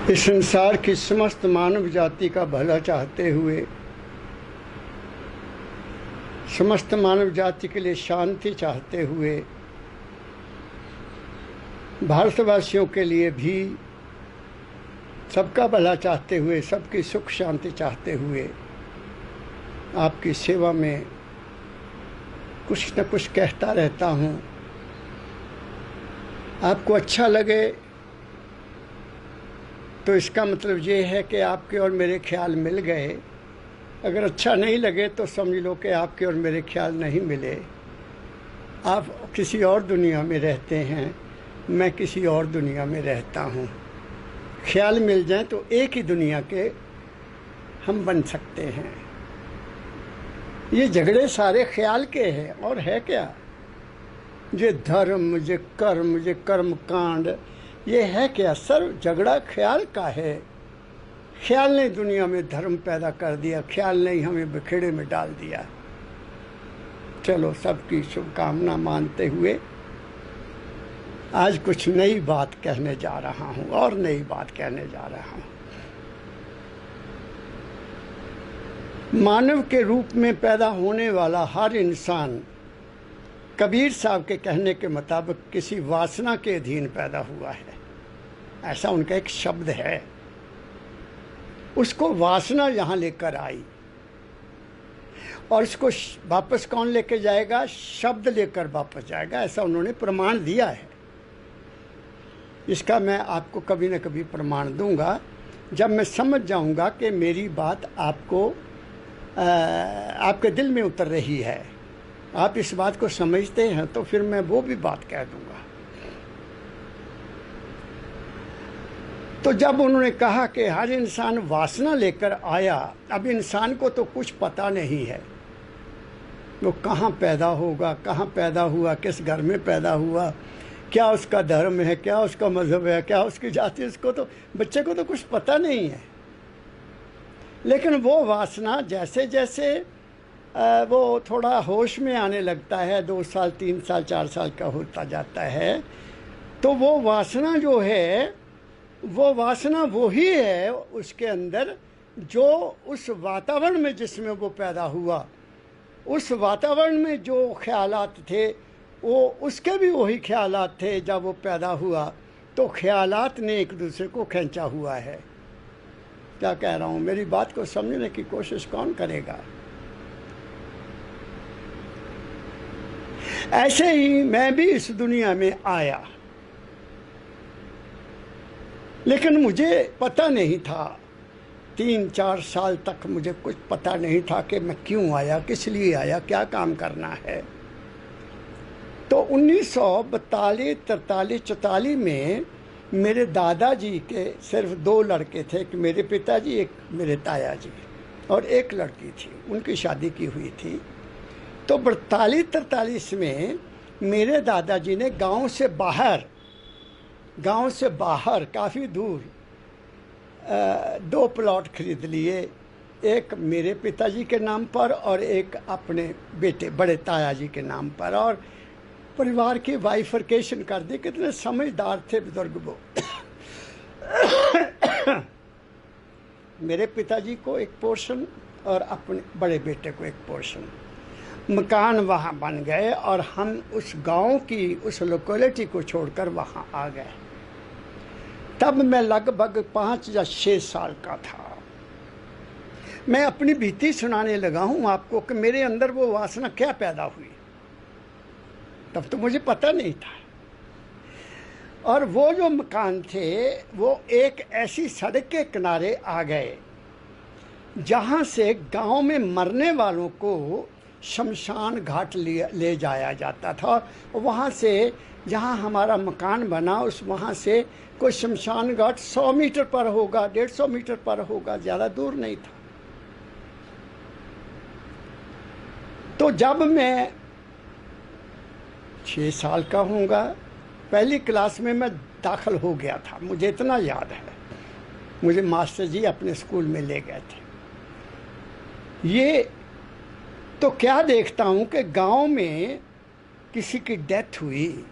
इस संसार की समस्त मानव जाति का भला चाहते हुए, समस्त मानव जाति के लिए शांति चाहते हुए, भारतवासियों के लिए भी सबका भला चाहते हुए, सबकी सुख शांति चाहते हुए आपकी सेवा में कुछ न कुछ कहता रहता हूँ। आपको अच्छा लगे तो इसका मतलब ये है कि आपके और मेरे ख्याल मिल गए। अगर अच्छा नहीं लगे तो समझ लो कि आपके और मेरे ख्याल नहीं मिले। आप किसी और दुनिया में रहते हैं, मैं किसी और दुनिया में रहता हूँ। ख्याल मिल जाए तो एक ही दुनिया के हम बन सकते हैं। ये झगड़े सारे ख्याल के हैं और है क्या? ये धर्म, ये कर्म, ये कर्म कांड, ये है क्या? सर झगड़ा ख्याल का है। ख्याल ने दुनिया में धर्म पैदा कर दिया, ख्याल ने हमें बखेड़े में डाल दिया। चलो, सबकी शुभकामना मानते हुए आज कुछ नई बात कहने जा रहा हूँ और नई बात कहने जा रहा हूँ। मानव के रूप में पैदा होने वाला हर इंसान कबीर साहब के कहने के मुताबिक किसी वासना के अधीन पैदा हुआ है। ऐसा उनका एक शब्द है। उसको वासना यहाँ लेकर आई और इसको वापस कौन लेकर जाएगा? शब्द लेकर वापस जाएगा। ऐसा उन्होंने प्रमाण दिया है। इसका मैं आपको कभी न कभी प्रमाण दूंगा जब मैं समझ जाऊंगा कि मेरी बात आपको आपके दिल में उतर रही है। आप इस बात को समझते हैं तो फिर मैं वो भी बात कह दूंगा। तो जब उन्होंने कहा कि हर इंसान वासना लेकर आया, अब इंसान को तो कुछ पता नहीं है वो कहाँ पैदा होगा, कहाँ पैदा हुआ, किस घर में पैदा हुआ, क्या उसका धर्म है, क्या उसका मजहब है, क्या उसकी जाति, उसको तो बच्चे को तो कुछ पता नहीं है। लेकिन वो वासना जैसे जैसे वो थोड़ा होश में आने लगता है, 2 साल 3 साल 4 साल का होता जाता है, तो वो वासना जो है, वो वासना वही है उसके अंदर जो उस वातावरण में जिसमें वो पैदा हुआ, उस वातावरण में जो ख्यालात थे वो उसके भी वही ख्यालात थे जब वो पैदा हुआ। तो ख्यालात ने एक दूसरे को खींचा हुआ है। क्या कह रहा हूँ? मेरी बात को समझने की कोशिश कौन करेगा? ऐसे ही मैं भी इस दुनिया में आया, लेकिन मुझे पता नहीं था। 3-4 साल तक मुझे कुछ पता नहीं था कि मैं क्यों आया, किस लिए आया, क्या काम करना है। तो 1942, 43, 44 में मेरे दादाजी के सिर्फ 2 लड़के थे, एक मेरे पिताजी, एक मेरे ताया जी, और एक लड़की थी, उनकी शादी की हुई थी। तो 42-43 में मेरे दादाजी ने गांव से बाहर काफ़ी दूर 2 प्लॉट खरीद लिए, एक मेरे पिताजी के नाम पर और एक अपने बेटे बड़े ताया जी के नाम पर, और परिवार की बाइफरकेशन कर दी। कितने समझदार थे बुजुर्ग वो। मेरे पिताजी को एक पोर्शन और अपने बड़े बेटे को एक पोर्शन। मकान वहाँ बन गए और हम उस गांव की, उस लोकेलिटी को छोड़कर वहाँ आ गए। तब मैं लगभग 5 या 6 साल का था। मैं अपनी बीती सुनाने लगा हूँ आपको कि मेरे अंदर वो वासना क्या पैदा हुई। तब तो मुझे पता नहीं था। और वो जो मकान थे वो एक ऐसी सड़क के किनारे आ गए जहाँ से गांव में मरने वालों को शमशान घाट ले जाया जाता था। और वहाँ से जहाँ हमारा मकान बना, उस वहाँ से कोई शमशान घाट 100 मीटर पर होगा, 150 मीटर पर होगा, ज़्यादा दूर नहीं था। तो जब मैं 6 साल का होऊंगा, पहली क्लास में मैं दाखिल हो गया था, मुझे इतना याद है। मुझे मास्टर जी अपने स्कूल में ले गए थे। ये तो क्या देखता हूँ कि गांव में किसी की डेथ हुई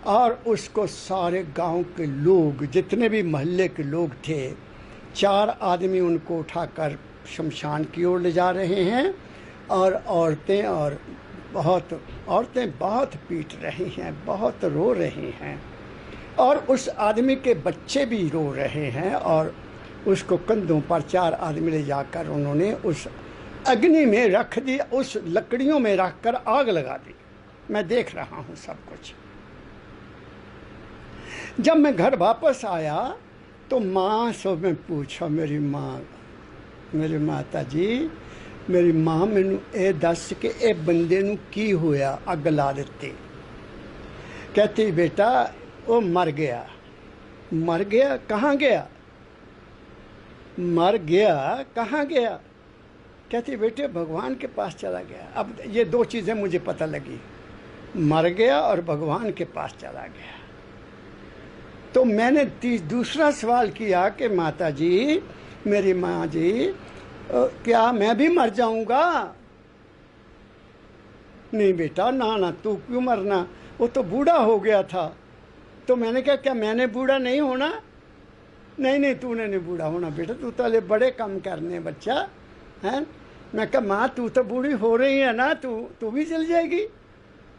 और उसको सारे गांव के लोग, जितने भी मोहल्ले के लोग थे, 4 आदमी उनको उठाकर शमशान की ओर ले जा रहे हैं। और औरतें बहुत पीट रही हैं, बहुत रो रही हैं, और उस आदमी के बच्चे भी रो रहे हैं। और उसको कंधों पर 4 आदमी ले जाकर उन्होंने उस अग्नि में रख दी, उस लकड़ियों में रख कर आग लगा दी। मैं देख रहा हूँ सब कुछ। जब मैं घर वापस आया तो माँ से मैं पूछा, मेरी माता जी, मेरी माँ मैनू ये दस कि ये बंदे नू की होया अग ला दिती। कहती बेटा वो मर गया। मर गया? कहाँ गया? मर गया कहाँ गया? कहती बेटे भगवान के पास चला गया। अब ये 2 चीज़ें मुझे पता लगी, मर गया और भगवान के पास चला गया। तो मैंने दूसरा सवाल किया कि माता जी, मेरी माँ जी, क्या मैं भी मर जाऊंगा? नहीं बेटा, ना, तू क्यों मरना, वो तो बूढ़ा हो गया था। तो मैंने कहा क्या मैंने बूढ़ा नहीं होना? नहीं, तूने नहीं बूढ़ा होना बेटा, तू तो अले बड़े कम करने बच्चा है। मैं कहा माँ तू तो बूढ़ी हो रही है ना, तू भी चल जाएगी?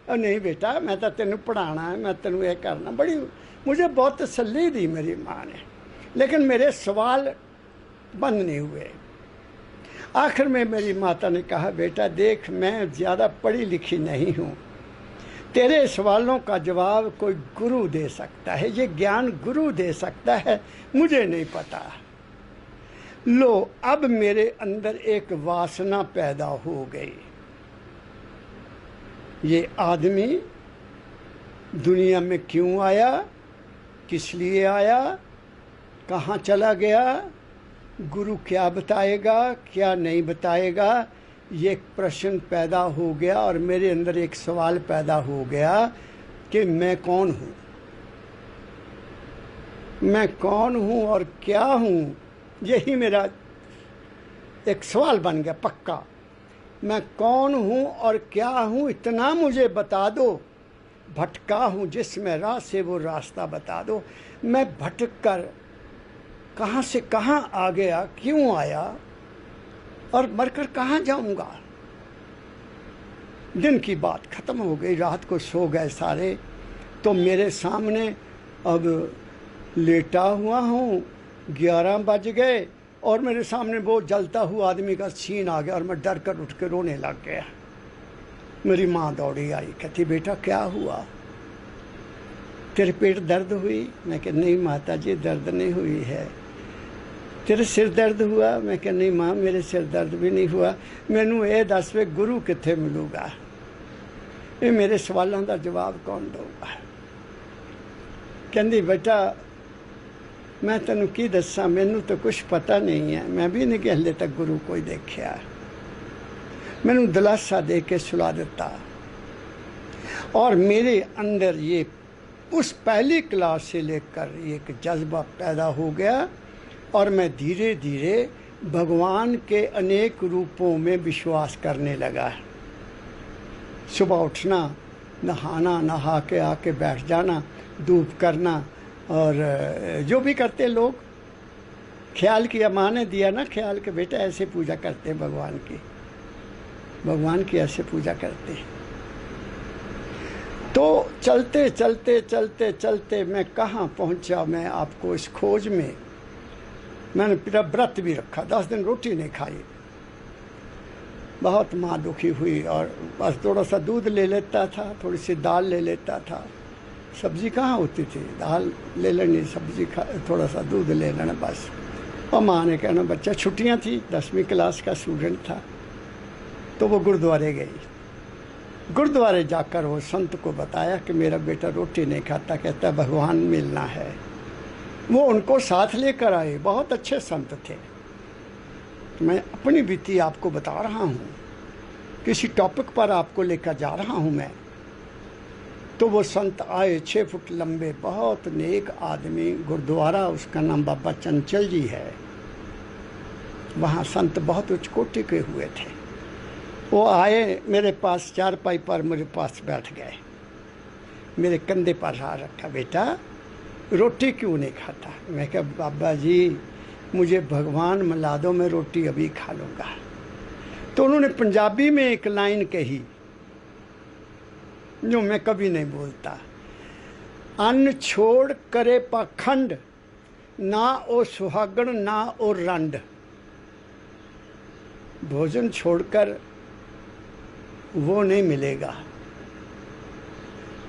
और नहीं बेटा, मैं तो तेन पढ़ाना है, मैं तेन ये करना। बड़ी मुझे बहुत तसल्ली दी मेरी माँ ने, लेकिन मेरे सवाल बंद नहीं हुए। आखिर में मेरी माता ने कहा बेटा देख, मैं ज़्यादा पढ़ी लिखी नहीं हूँ, तेरे सवालों का जवाब कोई गुरु दे सकता है, ये ज्ञान गुरु दे सकता है, मुझे नहीं पता। लो अब मेरे अंदर एक वासना पैदा हो गई। ये आदमी दुनिया में क्यों आया, किस लिए आया, कहाँ चला गया, गुरु क्या बताएगा क्या नहीं बताएगा, ये एक प्रश्न पैदा हो गया। और मेरे अंदर एक सवाल पैदा हो गया कि मैं कौन हूँ, मैं कौन हूँ और क्या हूँ। यही मेरा एक सवाल बन गया पक्का। मैं कौन हूँ और क्या हूँ इतना मुझे बता दो। भटका हूँ जिसमें राह से वो रास्ता बता दो। मैं भटक कर कहाँ से कहाँ आ गया, क्यों आया और मरकर कहाँ जाऊँगा। दिन की बात ख़त्म हो गई, रात को सो गए सारे। तो मेरे सामने अब लेटा हुआ हूँ, 11 बज गए और मेरे सामने वो जलता हुआ आदमी का सीन आ गया और मैं डर कर उठ के रोने लग गया। मेरी माँ दौड़ी आई, कहती बेटा क्या हुआ, तेरे पेट दर्द हुई? मैं कह नहीं माता जी दर्द नहीं हुई है। तेरे सिर दर्द हुआ? मैं कह नहीं माँ मेरे सिर दर्द भी नहीं हुआ। मैनू ये दस वे गुरु कित्थे मिलूगा, ये मेरे सवालों का जवाब कौन दूगा। कहती बेटा मैं तेन की दसा, मैनू तो कुछ पता नहीं है, मैं भी नहीं हले तक गुरु कोई देखा। मैनू दिलासा दे के सुला दिता और मेरे अंदर ये उस पहली क्लास से लेकर एक जज्बा पैदा हो गया और मैं धीरे धीरे भगवान के अनेक रूपों में विश्वास करने लगा। सुबह उठना, नहाना, नहा के आके बैठ जाना, धूप करना और जो भी करते लोग, ख्याल किया, माँ ने दिया ना ख्याल के बेटा ऐसे पूजा करते हैं भगवान की ऐसे पूजा करते हैं। तो चलते चलते चलते चलते मैं कहाँ पहुँचा, मैं आपको इस खोज में मैंने फिर व्रत भी रखा, 10 दिन रोटी नहीं खाई। बहुत माँ दुखी हुई और बस थोड़ा सा दूध ले लेता था, थोड़ी सी दाल ले लेता था, सब्ज़ी कहाँ होती थी, दाल ले लेनी, सब्ज़ी खा, थोड़ा सा दूध ले लेना बस। और माँ ने कहना बच्चा, छुट्टियाँ थी, 10वीं क्लास का स्टूडेंट था। तो वो गुरुद्वारे गई। गुरुद्वारे जाकर वो संत को बताया कि मेरा बेटा रोटी नहीं खाता, कहता भगवान मिलना है। वो उनको साथ लेकर आए, बहुत अच्छे संत थे। मैं अपनी बीती आपको बता रहा हूँ, किसी टॉपिक पर आपको लेकर जा रहा हूँ मैं। तो वो संत आए, 6 फुट लंबे, बहुत नेक आदमी। गुरुद्वारा उसका नाम बाबा चंचल जी है। वहाँ संत बहुत उच्च कोटि के हुए थे। वो आए मेरे पास, चारपाई पर मेरे पास बैठ गए। मेरे कंधे पर हाथ रखा, बेटा रोटी क्यों नहीं खाता? मैं कहा बाबा जी मुझे भगवान मिला दो, मैं रोटी अभी खा लूँगा। तो उन्होंने पंजाबी में एक लाइन कही जो मैं कभी नहीं बोलता, अन्न छोड़ करे पाखंड, ना ओ सुहागण ना ओ रंड। भोजन छोड़कर वो नहीं मिलेगा,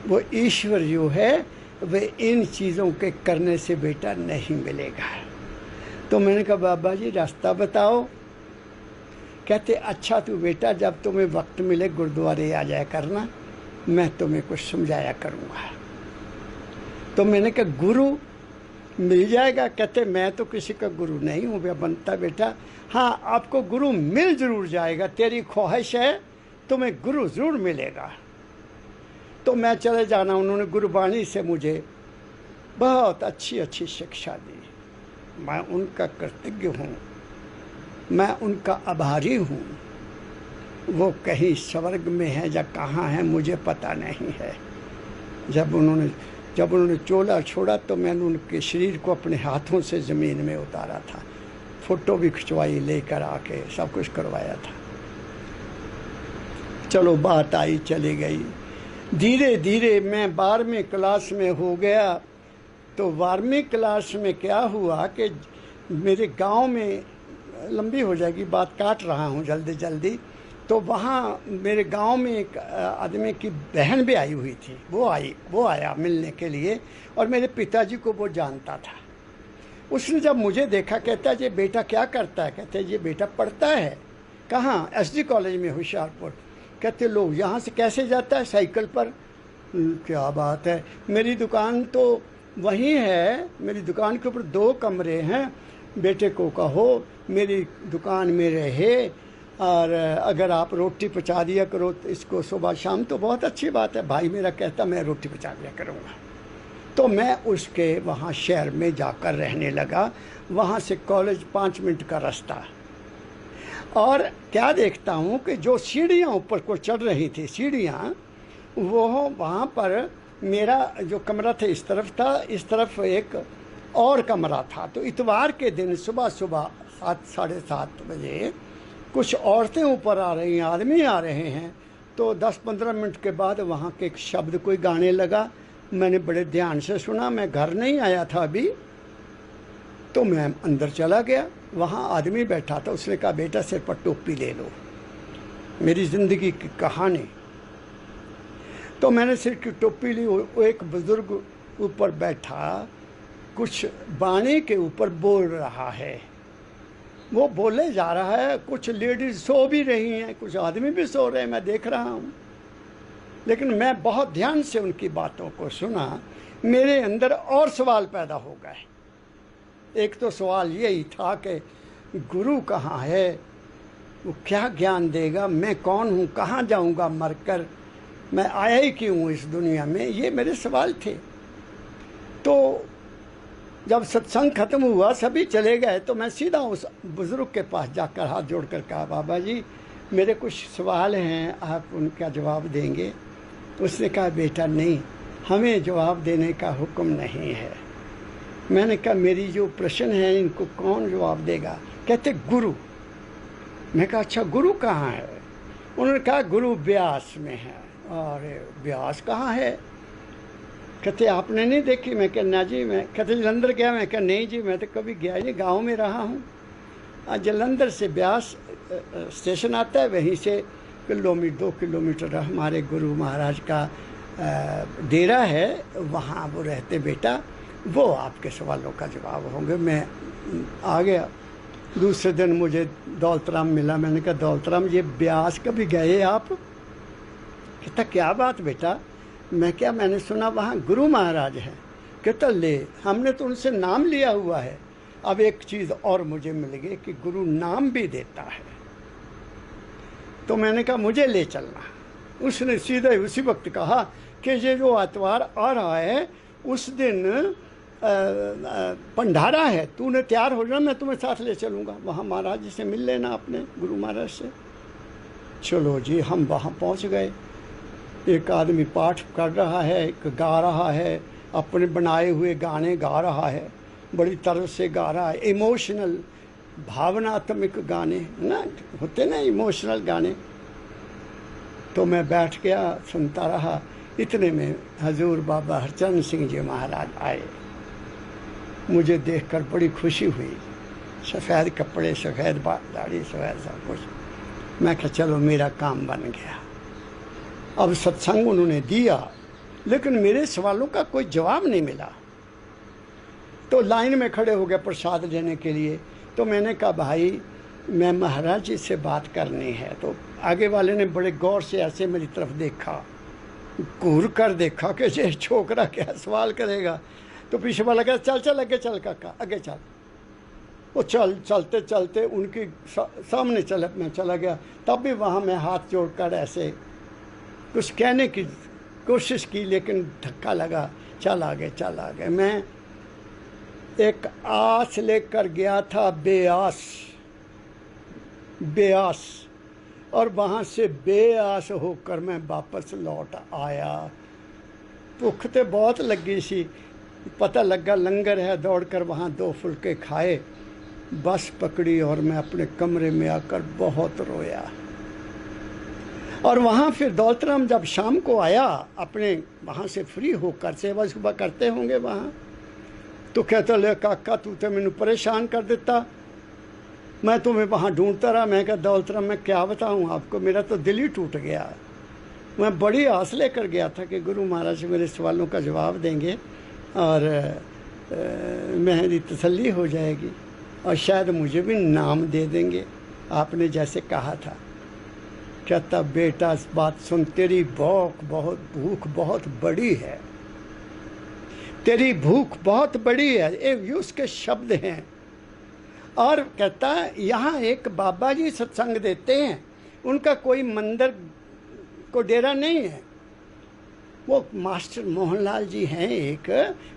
वो ईश्वर जो है वे इन चीज़ों के करने से बेटा नहीं मिलेगा। तो मैंने कहा बाबा जी रास्ता बताओ। कहते अच्छा तू बेटा जब तुम्हें वक्त मिले गुरुद्वारे आ जाया करना, मैं तुम्हें कुछ समझाया करूँगा। तो मैंने कहा गुरु मिल जाएगा? कहते मैं तो किसी का गुरु नहीं हूँ वह बनता बेटा, हाँ आपको गुरु मिल जरूर जाएगा, तेरी ख्वाहिश है तुम्हें गुरु ज़रूर मिलेगा। तो मैं चले जाना। उन्होंने गुरबाणी से मुझे बहुत अच्छी अच्छी शिक्षा दी। मैं उनका कृतज्ञ हूँ, मैं उनका आभारी हूँ। वो कहीं स्वर्ग में है या कहाँ है मुझे पता नहीं है। जब उन्होंने चोला छोड़ा तो मैंने उनके शरीर को अपने हाथों से ज़मीन में उतारा था, फ़ोटो भी खिंचवाई, लेकर आके सब कुछ करवाया था। चलो बात आई चली गई। धीरे धीरे मैं 12वीं क्लास में हो गया। तो 12वीं क्लास में क्या हुआ कि मेरे गांव में, लंबी हो जाएगी बात, काट रहा हूँ जल्दी जल्दी। तो वहाँ मेरे गांव में एक आदमी की बहन भी आई हुई थी। वो आया मिलने के लिए और मेरे पिताजी को वो जानता था। उसने जब मुझे देखा कहता ये बेटा क्या करता है? कहते ये बेटा पढ़ता है। कहाँ? SD कॉलेज में होशियारपुर। कहते लोग यहाँ से कैसे जाता है? साइकिल पर। क्या बात है, मेरी दुकान तो वहीं है, मेरी दुकान के ऊपर 2 कमरे हैं, बेटे को कहो मेरी दुकान में रहे और अगर आप रोटी पहुँचा दिया करो तो इसको सुबह शाम तो बहुत अच्छी बात है। भाई मेरा कहता मैं रोटी पहुँचा दिया करूँगा। तो मैं उसके वहाँ शहर में जाकर रहने लगा। वहाँ से कॉलेज 5 मिनट का रास्ता। और क्या देखता हूँ कि जो सीढ़ियाँ ऊपर को चढ़ रही थी सीढ़ियाँ, वो वहाँ पर मेरा जो कमरा था इस तरफ था, इस तरफ एक और कमरा था। तो इतवार के दिन सुबह सुबह 7 साढ़े 7 बजे कुछ औरतें ऊपर आ रही हैं, आदमी आ रहे हैं। तो 10-15 मिनट के बाद वहाँ के एक शब्द कोई गाने लगा। मैंने बड़े ध्यान से सुना, मैं घर नहीं आया था अभी। तो मैं अंदर चला गया, वहाँ आदमी बैठा था। उसने कहा बेटा सिर पर टोपी ले लो, मेरी ज़िंदगी की कहानी। तो मैंने सिर की टोपी ली। वो एक बुज़ुर्ग ऊपर बैठा, कुछ बाणी के ऊपर बोल रहा है। वो बोले जा रहा है, कुछ लेडीज़ सो भी रही हैं, कुछ आदमी भी सो रहे हैं, मैं देख रहा हूँ। लेकिन मैं बहुत ध्यान से उनकी बातों को सुना। मेरे अंदर और सवाल पैदा हो गए। एक तो सवाल यही था कि गुरु कहाँ है, वो क्या ज्ञान देगा, मैं कौन हूँ, कहाँ जाऊँगा मरकर, मैं आया ही क्यों हूँ इस दुनिया में, ये मेरे सवाल थे। तो जब सत्संग खत्म हुआ, सभी चले गए, तो मैं सीधा उस बुज़ुर्ग के पास जाकर हाथ जोड़कर कहा बाबा जी मेरे कुछ सवाल हैं, आप उनका जवाब देंगे? उसने कहा बेटा नहीं, हमें जवाब देने का हुक्म नहीं है। मैंने कहा मेरी जो प्रश्न है इनको कौन जवाब देगा? कहते गुरु। मैं कहा अच्छा गुरु कहाँ है? उन्होंने कहा गुरु ब्यास में है। अरे ब्यास कहाँ है? कहते आपने नहीं देखी? मैं कहा ना जी। मैं कहते जलंधर गया? मैं कहा नहीं जी मैं तो कभी गया नहीं, गांव में रहा हूँ। जलंधर से ब्यास स्टेशन आता है, वहीं से 2 किलोमीटर हमारे गुरु महाराज का डेरा है, वहाँ वो रहते बेटा, वो आपके सवालों का जवाब होंगे। मैं आ गया। दूसरे दिन मुझे दौलतराम मिला। मैंने कहा दौलतराम ये ब्यास कभी गए आप? कहता क्या बात बेटा? मैं क्या, मैंने सुना वहाँ गुरु महाराज हैं। कहता ले, हमने तो उनसे नाम लिया हुआ है। अब एक चीज़ और मुझे मिल गई कि गुरु नाम भी देता है। तो मैंने कहा मुझे ले चलना। उसने सीधे उसी वक्त कहा कि ये जो आतवार आ रहा है उस दिन भंडारा है, तूने तैयार हो जाना, मैं तुम्हें साथ ले चलूँगा, वहाँ महाराज जी से मिल लेना अपने गुरु महाराज से। चलो जी हम वहाँ पहुँच गए। एक आदमी पाठ कर रहा है, एक गा रहा है, अपने बनाए हुए गाने गा रहा है, बड़ी तरह से गा रहा है, इमोशनल भावनात्मक गाने ना होते ना, इमोशनल गाने। तो मैं बैठ गया, सुनता रहा। इतने में हजूर बाबा हरचंद सिंह जी महाराज आए। मुझे देखकर बड़ी खुशी हुई, सफ़ेद कपड़े, सफ़ेद दाढ़ी, सफ़ेद सब कुछ। मैं कहा चलो मेरा काम बन गया। अब सत्संग उन्होंने दिया, लेकिन मेरे सवालों का कोई जवाब नहीं मिला। तो लाइन में खड़े हो गए प्रसाद लेने के लिए। तो मैंने कहा भाई मैं महाराज जी से बात करनी है। तो आगे वाले ने बड़े गौर से ऐसे मेरी तरफ देखा, घूर कर देखा कि ये छोकरा क्या सवाल करेगा। तो पीछे वाला कहा चल चल आगे चल काका, आगे चल। वो चलते चलते उनकी सामने मैं चला गया। तब भी वहाँ मैं हाथ जोड़कर ऐसे कुछ कहने की कोशिश की, लेकिन धक्का लगा, चल आगे चल आगे। मैं एक आस लेकर गया था, बेआस, और वहाँ से बेआस होकर मैं वापस लौट आया। भुख तो बहुत लगी सी, पता लगा लंगर है, दौड़कर वहाँ 2 फुलके खाए, बस पकड़ी और मैं अपने कमरे में आकर बहुत रोया। और वहाँ फिर दौलतराम जब शाम को आया, अपने वहाँ से फ्री होकर, सेवा सुबह करते होंगे वहाँ, तो कहता ले काका तू तो मैंने परेशान कर देता, मैं तुम्हें वहाँ ढूंढता रहा। मैं कहा दौलतराम मैं क्या बताऊँ आपको, मेरा तो दिल ही टूट गया। मैं बड़ी आस लेकर गया था कि गुरु महाराज मेरे सवालों का जवाब देंगे और मेरी तसल्ली हो जाएगी, और शायद मुझे भी नाम दे देंगे आपने जैसे कहा था। कहता बेटा इस बात सुन, तेरी भूख बहुत बड़ी है, तेरी भूख बहुत बड़ी है, ये उसके शब्द हैं। और कहता यहाँ एक बाबा जी सत्संग देते हैं, उनका कोई मंदिर को डेरा नहीं है। वो मास्टर मोहनलाल जी हैं, एक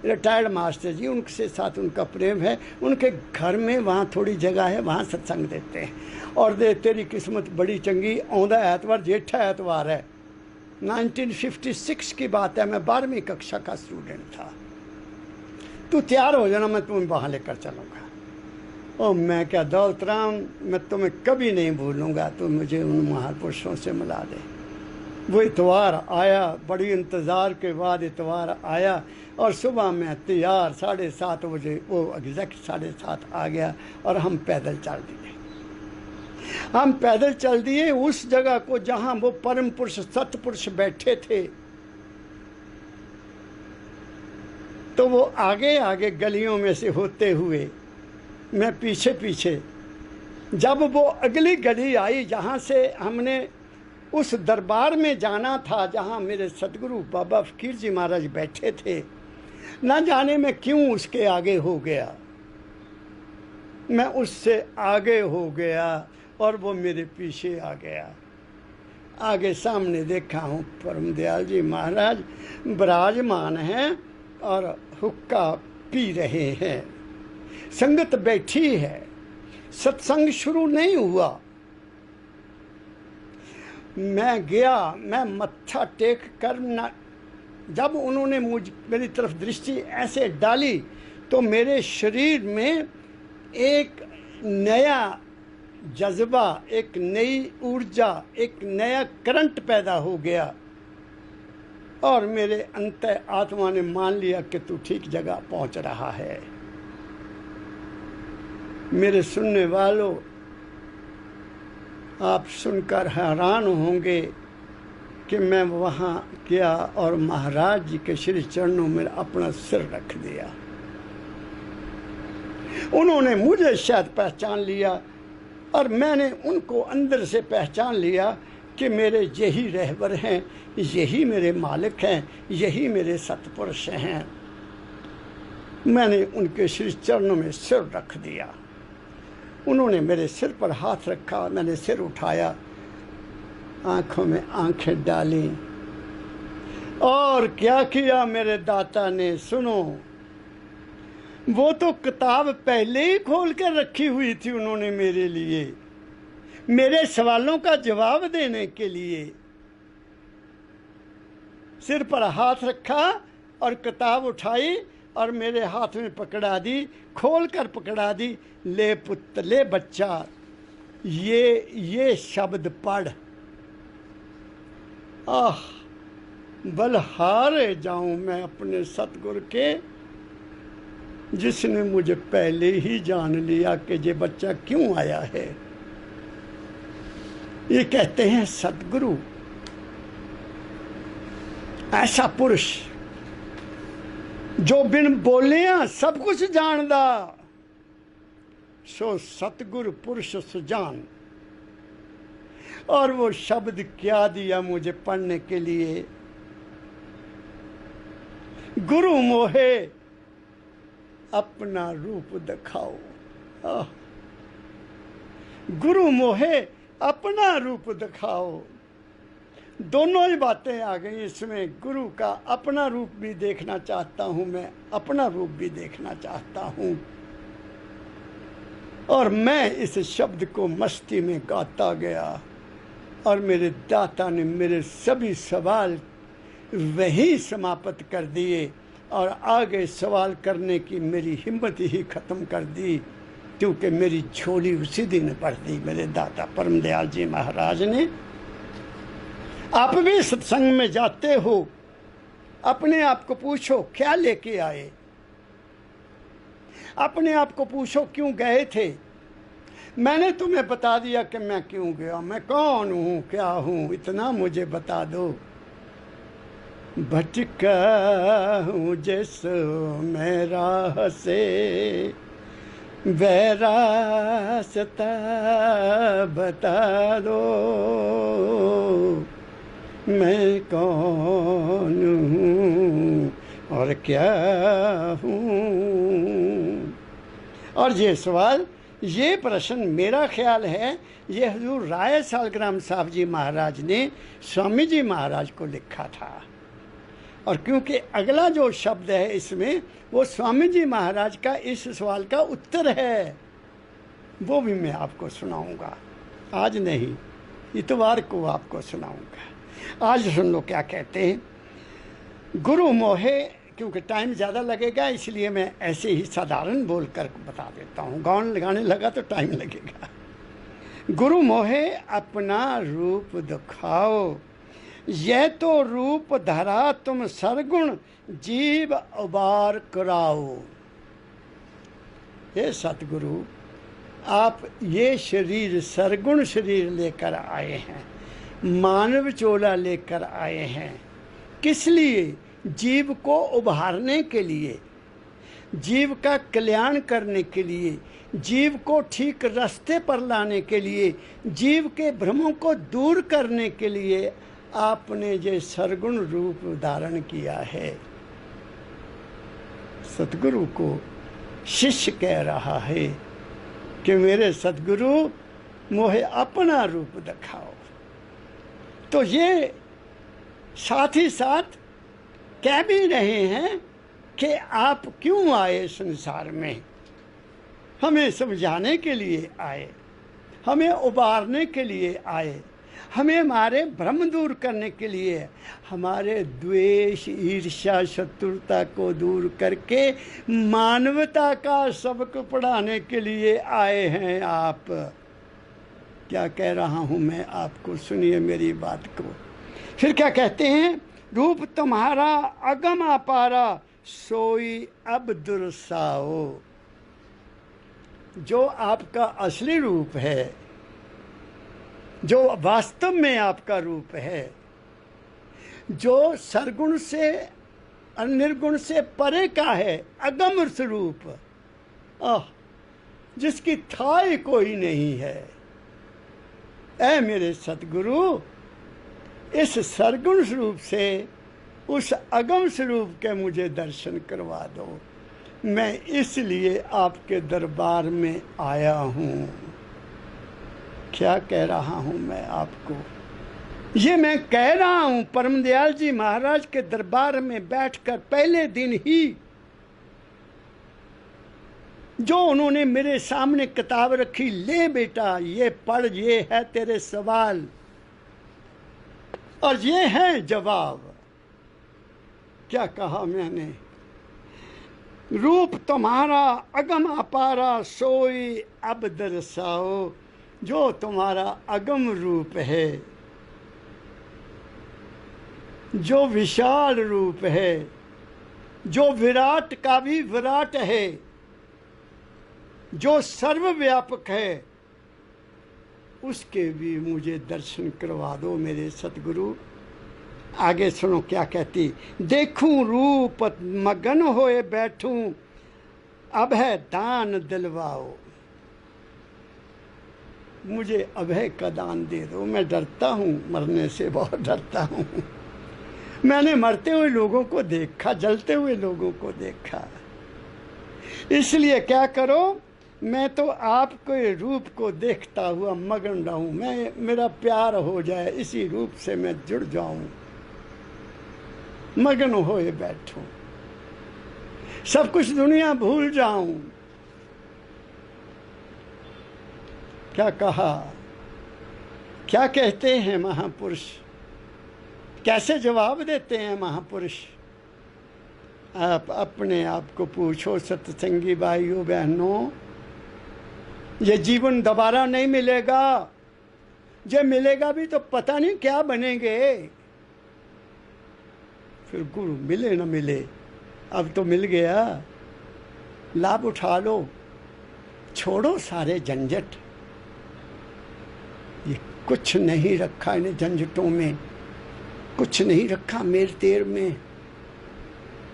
रिटायर्ड मास्टर जी, उनके साथ उनका प्रेम है। उनके घर में वहाँ थोड़ी जगह है, वहाँ सत्संग देते हैं। और दे तेरी किस्मत बड़ी चंगी, आउंदा ऐतवार जेठा ऐतवार है। 1956 की बात है, मैं 12वीं कक्षा का स्टूडेंट था। तू तैयार हो जाना, मैं तुम्हें वहाँ लेकर चलूँगा। और मैं क्या दौलतराम मैं तुम्हें कभी नहीं भूलूँगा, तो मुझे उन महापुरुषों से मिला दे। वो इतवार आया, बड़ी इंतज़ार के बाद इतवार आया, और सुबह मैं तैयार 7:30 बजे, वो एग्जैक्ट 7:30 आ गया, और हम पैदल चल दिए। हम पैदल चल दिए उस जगह को जहाँ वो परम पुरुष सतपुरुष बैठे थे। तो वो आगे आगे गलियों में से होते हुए, मैं पीछे पीछे। जब वो अगली गली आई जहाँ से हमने उस दरबार में जाना था, जहाँ मेरे सतगुरु बाबा फकीर जी महाराज बैठे थे, ना जाने में क्यों उसके आगे हो गया। मैं उससे आगे हो गया और वो मेरे पीछे आ गया। आगे सामने देखा हूँ परम दयाल जी महाराज विराजमान हैं और हुक्का पी रहे हैं। संगत बैठी है, सत्संग शुरू नहीं हुआ। मैं गया, मैं मत्था टेक कर न, जब उन्होंने मेरी तरफ दृष्टि ऐसे डाली तो मेरे शरीर में एक नया जज्बा, एक नई ऊर्जा, एक नया करंट पैदा हो गया, और मेरे अंतर आत्मा ने मान लिया कि तू ठीक जगह पहुंच रहा है। मेरे सुनने वालों, आप सुनकर हैरान होंगे कि मैं वहाँ गया और महाराज जी के श्री चरणों में अपना सिर रख दिया। उन्होंने मुझे शायद पहचान लिया और मैंने उनको अंदर से पहचान लिया कि मेरे यही रहबर हैं, यही मेरे मालिक हैं, यही मेरे सतपुरुष हैं। मैंने उनके श्री चरणों में सिर रख दिया। उन्होंने मेरे सिर पर हाथ रखा, मैंने सिर उठाया, आंखों में आंखें डाली, और क्या किया मेरे दाता ने, सुनो। वो तो किताब पहले ही खोल कर रखी हुई थी उन्होंने मेरे लिए, मेरे सवालों का जवाब देने के लिए। सिर पर हाथ रखा और किताब उठाई और मेरे हाथ में पकड़ा दी, खोल कर पकड़ा दी। ले पुत्र, ले बच्चा, ये शब्द पढ़। आह, बलहारे जाऊं मैं अपने सतगुरु के, जिसने मुझे पहले ही जान लिया कि ये बच्चा क्यों आया है। ये कहते हैं सतगुरु ऐसा पुरुष जो बिन बोलिया सब कुछ जानदा, सो सतगुरु पुरुष सुजान। और वो शब्द क्या दिया मुझे पढ़ने के लिए, गुरु मोहे अपना रूप दिखाओ। गुरु मोहे अपना रूप दिखाओ। दोनों ही बातें आ गई इसमें। गुरु का अपना रूप भी देखना चाहता हूं मैं, अपना रूप भी देखना चाहता हूं। और मैं इस शब्द को मस्ती में गाता गया और मेरे दाता ने मेरे सभी सवाल वही समाप्त कर दिए और आगे सवाल करने की मेरी हिम्मत ही ख़त्म कर दी, क्योंकि मेरी झोली उसी दिन भर दी मेरे दाता परम दयाल जी महाराज ने। आप भी सत्संग में जाते हो, अपने आप को पूछो क्या लेके आए, अपने आप को पूछो क्यों गए थे। मैंने तुम्हें बता दिया कि मैं क्यों गया, मैं कौन हूँ, क्या हूँ, इतना मुझे बता दो। भटका हूँ जैसो मैं राह से, वह रास्ता बता दो, मैं कौन हूँ और क्या हूँ। और ये सवाल, ये प्रश्न मेरा ख्याल है ये हजूर राय सालग्राम साहब जी महाराज ने स्वामी जी महाराज को लिखा था। और क्योंकि अगला जो शब्द है इसमें वो स्वामी जी महाराज का इस सवाल का उत्तर है, वो भी मैं आपको सुनाऊंगा। आज नहीं, इतवार को आपको सुनाऊंगा। आज सुन लो क्या कहते हैं। गुरु मोहे, क्योंकि टाइम ज़्यादा लगेगा इसलिए मैं ऐसे ही साधारण बोल कर बता देता हूँ, गाने लगाने लगा तो टाइम लगेगा। गुरु मोहे अपना रूप दिखाओ, यह तो रूप धरा तुम सरगुण जीव उबार कराओ। ये सतगुरु, आप ये शरीर सरगुण शरीर लेकर आए हैं, मानव चोला लेकर आए हैं। किस लिए? जीव को उभारने के लिए, जीव का कल्याण करने के लिए, जीव को ठीक रास्ते पर लाने के लिए, जीव के भ्रमों को दूर करने के लिए आपने ये सरगुण रूप धारण किया है। सतगुरु को शिष्य कह रहा है कि मेरे सतगुरु मोहे अपना रूप दिखाओ। तो ये साथ ही साथ कह भी रहे हैं कि आप क्यों आए संसार में, हमें समझाने के लिए आए, हमें उबारने के लिए आए, हमें हमारे भ्रम दूर करने के लिए, हमारे द्वेष ईर्ष्या शत्रुता को दूर करके मानवता का सबक पढ़ाने के लिए आए हैं आप। क्या कह रहा हूँ मैं आपको, सुनिए मेरी बात को। फिर क्या कहते हैं, रूप तुम्हारा अगम अपारा सोई अब दुर्साओ। जो आपका असली रूप है, जो वास्तव में आपका रूप है, जो सरगुण से निर्गुण से परे का है, अगम स्वरूप, जिसकी थाई कोई नहीं है। ऐ मेरे सतगुरु, इस सरगुण स्वरूप से उस अगम स्वरूप के मुझे दर्शन करवा दो। मैं इसलिए आपके दरबार में आया हूँ। क्या कह रहा हूँ मैं आपको, ये मैं कह रहा हूँ परम दयाल जी महाराज के दरबार में बैठकर पहले दिन ही जो उन्होंने मेरे सामने किताब रखी, ले बेटा ये पढ़, ये है तेरे सवाल और ये है जवाब। क्या कहा मैंने? रूप तुम्हारा अगम अपारा सोई अब दर्शाओ, जो तुम्हारा अगम रूप है, जो विशाल रूप है, जो विराट का भी विराट है, जो सर्वव्यापक है, उसके भी मुझे दर्शन करवा दो मेरे सतगुरु। आगे सुनो क्या कहती। देखूं रूप मगन होए बैठूं, अभय दान दिलवाओ। मुझे अभय का दान दे दो। मैं डरता हूँ, मरने से बहुत डरता हूँ। मैंने मरते हुए लोगों को देखा, जलते हुए लोगों को देखा। इसलिए क्या करो, मैं तो आपके रूप को देखता हुआ मगन रहूं। मेरा प्यार हो जाए, इसी रूप से मैं जुड़ जाऊं, मगन होए बैठूं, सब कुछ दुनिया भूल जाऊं। क्या कहा, क्या कहते हैं महापुरुष, कैसे जवाब देते हैं महापुरुष? आप अपने आप को पूछो सत्संगी भाइयों बहनों, ये जीवन दोबारा नहीं मिलेगा। जब मिलेगा भी तो पता नहीं क्या बनेंगे। फिर गुरु मिले न मिले, अब तो मिल गया, लाभ उठा लो, छोड़ो सारे झंझट। ये कुछ नहीं रखा इन झंझटों में, कुछ नहीं रखा मेर तेर में,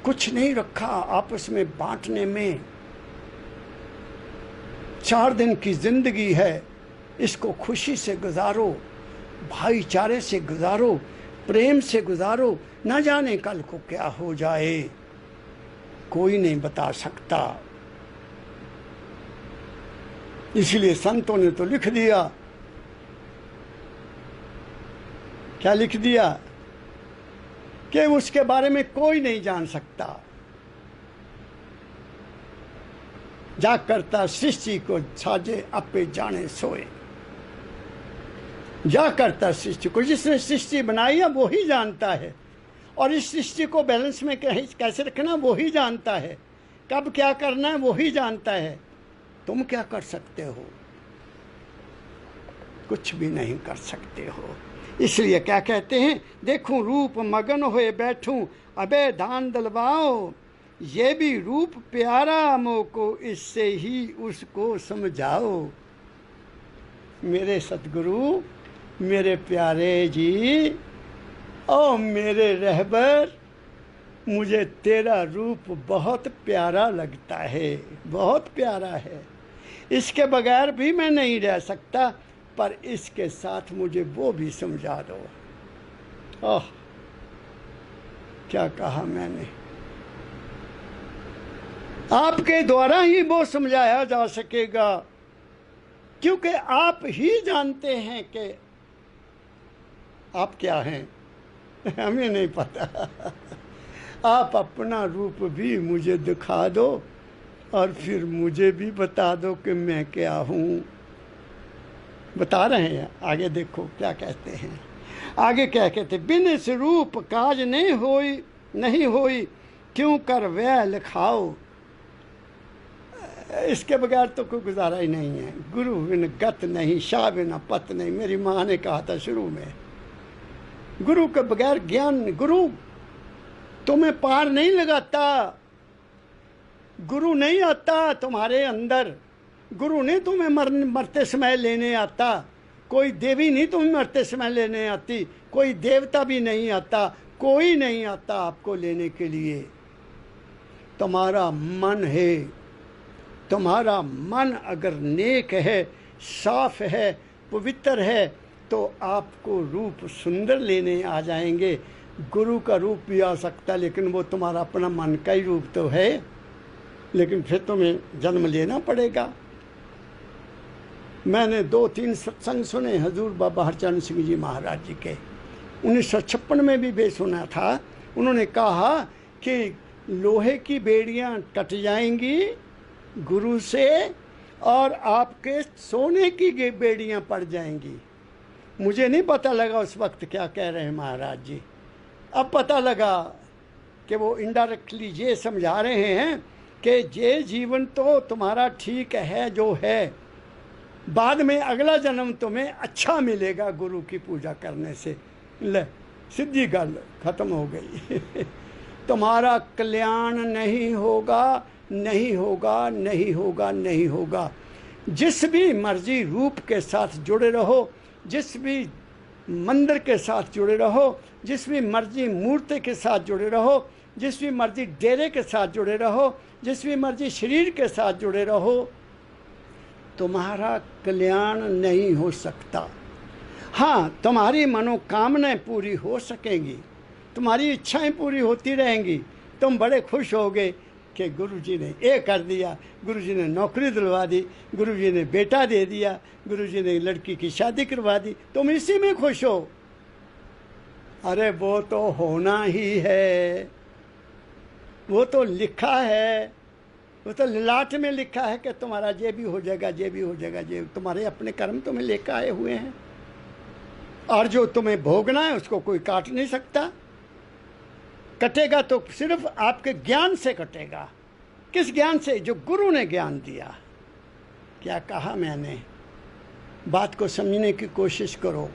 कुछ नहीं रखा आपस में बांटने में। 4 दिन की जिंदगी है, इसको खुशी से गुजारो, भाईचारे से गुजारो, प्रेम से गुजारो। न जाने कल को क्या हो जाए, कोई नहीं बता सकता। इसलिए संतों ने तो लिख दिया, क्या लिख दिया कि उसके बारे में कोई नहीं जान सकता। जा करता सृष्टि को साजे अपे जाने सोए। जा करता सृष्टि को, जिसने सृष्टि बनाई है वो ही जानता है, और इस सृष्टि को बैलेंस में कैसे रखना वो ही जानता है, कब क्या करना है वो ही जानता है। तुम क्या कर सकते हो? कुछ भी नहीं कर सकते हो। इसलिए क्या कहते हैं, देखूं रूप मगन होए बैठूं, अबे दान दिलवाओ। ये भी रूप प्यारा मोको, इससे ही उसको समझाओ। मेरे सतगुरु, मेरे प्यारे जी, ओ मेरे रहबर, मुझे तेरा रूप बहुत प्यारा लगता है, बहुत प्यारा है। इसके बगैर भी मैं नहीं रह सकता, पर इसके साथ मुझे वो भी समझा दो। ओह, क्या कहा मैंने? आपके द्वारा ही वो समझाया जा सकेगा, क्योंकि आप ही जानते हैं कि आप क्या हैं। हमें नहीं पता। आप अपना रूप भी मुझे दिखा दो, और फिर मुझे भी बता दो कि मैं क्या हूँ। बता रहे हैं, आगे देखो क्या कहते हैं। आगे क्या कहते, बिन इस रूप काज नहीं होई, क्यों कर वह लिखाओ। इसके बगैर तो कोई गुजारा ही नहीं है। गुरु बिन गत नहीं, शाह बिना पत नहीं। मेरी माँ ने कहा था शुरू में, गुरु के बगैर ज्ञान, गुरु तुम्हें पार नहीं लगाता, गुरु नहीं आता तुम्हारे अंदर, गुरु नहीं तुम्हें मरते समय लेने आता, कोई देवी नहीं तुम्हें मरते समय लेने आती, कोई देवता भी नहीं आता, कोई नहीं आता आपको लेने के लिए। तुम्हारा मन है, तुम्हारा मन अगर नेक है, साफ है, पवित्र है, तो आपको रूप सुंदर लेने आ जाएंगे। गुरु का रूप भी आ सकता है, लेकिन वो तुम्हारा अपना मन का ही रूप तो है, लेकिन फिर तुम्हें जन्म लेना पड़ेगा। मैंने 2-3 सत्संग सुने हजूर बाबा हरचरण सिंह जी महाराज जी के। 1956 में भी सुना था। उन्होंने कहा कि लोहे की बेड़ियां कट जाएंगी गुरु से, और आपके सोने की बेड़ियां पड़ जाएंगी। मुझे नहीं पता लगा उस वक्त क्या कह रहे हैं महाराज जी, अब पता लगा। कि वो इनडायरेक्टली ये समझा रहे हैं कि ये जीवन तो तुम्हारा ठीक है जो है, बाद में अगला जन्म तुम्हें अच्छा मिलेगा गुरु की पूजा करने से। ले सीधी गल खत्म हो गई। तुम्हारा कल्याण नहीं होगा, नहीं होगा, नहीं होगा, नहीं होगा। जिस भी मर्जी रूप के साथ जुड़े रहो, जिस भी मंदिर के साथ जुड़े रहो, जिस भी मर्जी मूर्ति के साथ जुड़े रहो, जिस भी मर्जी डेरे के साथ जुड़े रहो, जिस भी मर्जी शरीर के साथ जुड़े रहो, तुम्हारा कल्याण नहीं हो सकता। हाँ, तुम्हारी मनोकामनाएं पूरी हो सकेंगी, तुम्हारी इच्छाएं पूरी होती रहेंगी। तुम बड़े खुश होगे कि गुरुजी ने ये कर दिया, गुरुजी ने नौकरी दिलवा दी, गुरुजी ने बेटा दे दिया, गुरुजी ने लड़की की शादी करवा दी, तुम इसी में खुश हो। अरे वो तो होना ही है, वो तो लिखा है, वो तो ललाट में लिखा है कि तुम्हारा ये भी हो जाएगा, ये भी हो जाएगा, ये तुम्हारे अपने कर्म तुम्हें लेकर आए हुए हैं, और जो तुम्हें भोगना है उसको कोई काट नहीं सकता। कटेगा तो सिर्फ आपके ज्ञान से कटेगा। किस ज्ञान से? जो गुरु ने ज्ञान दिया। क्या कहा मैंने? बात को समझने की कोशिश करो।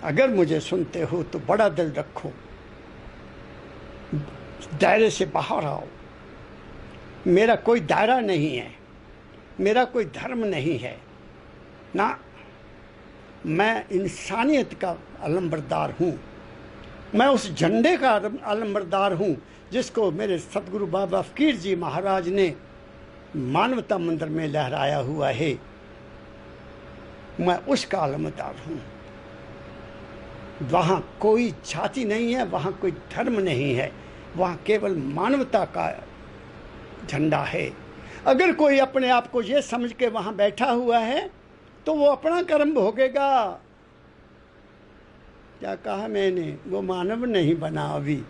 अगर मुझे सुनते हो तो बड़ा दिल रखो, दायरे से बाहर आओ। मेरा कोई दायरा नहीं है, मेरा कोई धर्म नहीं है ना, मैं इंसानियत का अलंबरदार हूँ। मैं उस झंडे का अलंबरदार हूँ जिसको मेरे सतगुरु बाबा फकीर जी महाराज ने मानवता मंदिर में लहराया हुआ है। मैं उसका अलंबरदार हूँ। वहाँ कोई जाति नहीं है, वहाँ कोई धर्म नहीं है, वहाँ केवल मानवता का झंडा है। अगर कोई अपने आप को ये समझ के वहाँ बैठा हुआ है तो वो अपना कर्म भोगेगा। क्या कहा मैंने? वो मानव नहीं बना अभी।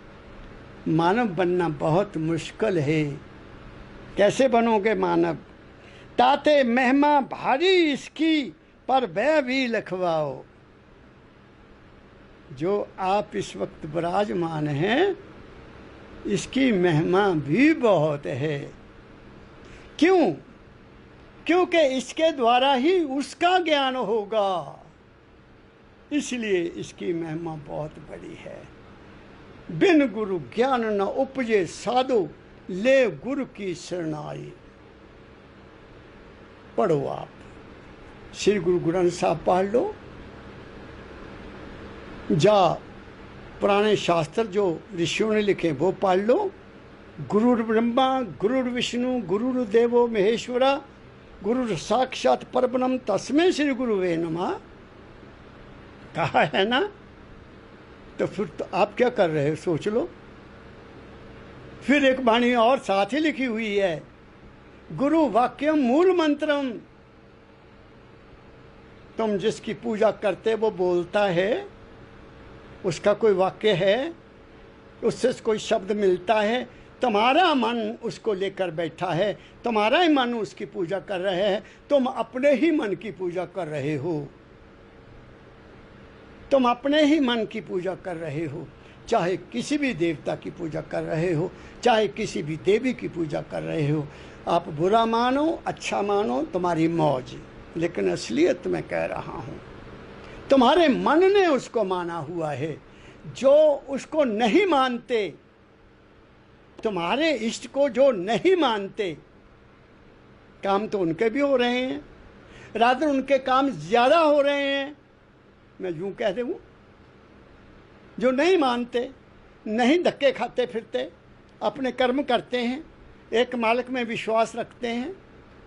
मानव बनना बहुत मुश्किल है। कैसे बनोगे मानव? ताते महिमा भारी इसकी, पर वह भी लिखवाओ। जो आप इस वक्त विराजमान हैं, इसकी महिमा भी बहुत है। क्यों? क्योंकि इसके द्वारा ही उसका ज्ञान होगा, इसलिए इसकी महिमा बहुत बड़ी है। बिन गुरु ज्ञान न उपजे साधु, ले गुरु की शरणाई। पढ़ो आप, श्री गुरु ग्रंथ साहब पढ़ लो, जा पुराने शास्त्र जो ऋषियों ने लिखे वो पढ़ लो। गुरुर् ब्रह्मा गुरुर् विष्णु गुरुर्देवो महेश्वरा, गुरु साक्षात परब्रह्म तस्मै श्री गुरुवे नमः कहा है ना। तो फिर तो आप क्या कर रहे हो सोच लो। फिर एक वाणी और साथ ही लिखी हुई है, गुरु वाक्यम मूल मंत्रम। तुम जिसकी पूजा करते वो बोलता है, उसका कोई वाक्य है, उससे कोई शब्द मिलता है, तुम्हारा मन उसको लेकर बैठा है, तुम्हारा ही मन उसकी पूजा कर रहे हैं। तुम अपने ही मन की पूजा कर रहे हो, तुम अपने ही मन की पूजा कर रहे हो। चाहे किसी भी देवता की पूजा कर रहे हो, चाहे किसी भी देवी की पूजा कर रहे हो। आप बुरा मानो अच्छा मानो, तुम्हारी मौज, लेकिन असलियत में कह रहा हूँ तुम्हारे मन ने उसको माना हुआ है। जो उसको नहीं मानते, तुम्हारे इष्ट को जो नहीं मानते, काम तो उनके भी हो रहे हैं, रात उनके काम ज़्यादा हो रहे हैं, मैं यूँ कह दूँ। जो नहीं मानते, नहीं धक्के खाते फिरते, अपने कर्म करते हैं, एक मालिक में विश्वास रखते हैं,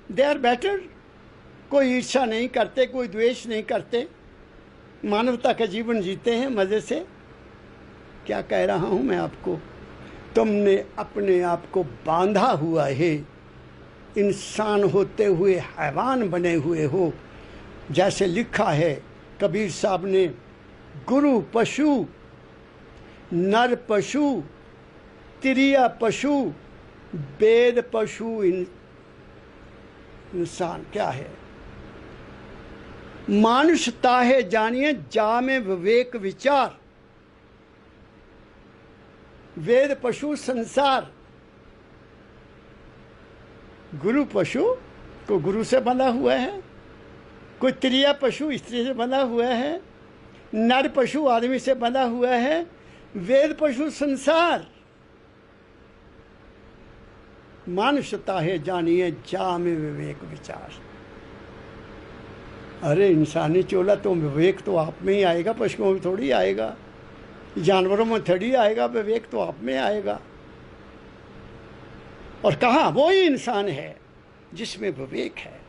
दे आर बेटर। कोई ईर्ष्या नहीं करते, कोई द्वेष नहीं करते, मानवता का जीवन जीते हैं मज़े से। क्या कह रहा हूँ मैं आपको? तुमने अपने आप को बांधा हुआ है, इंसान होते हुए हैवान बने हुए हो। जैसे लिखा है कबीर साहब ने, गुरु पशु नर पशु तिरिया पशु वेद पशु इंसान। क्या है? मानुषता है जानिए, जा में विवेक विचार। वेद पशु संसार। गुरु पशु को गुरु से बंधा हुआ है, कोई त्रिया पशु स्त्री से बंधा हुआ है, नर पशु आदमी से बंधा हुआ है, वेद पशु संसार। मानुषता है जानिए जा में विवेक विचार। अरे इंसानी चोला तो विवेक तो आप में ही आएगा, पशुओं में थोड़ी आएगा, जानवरों में थोड़ी आएगा, विवेक तो आप में आएगा। और कहाँ वो ही इंसान है जिसमें विवेक है।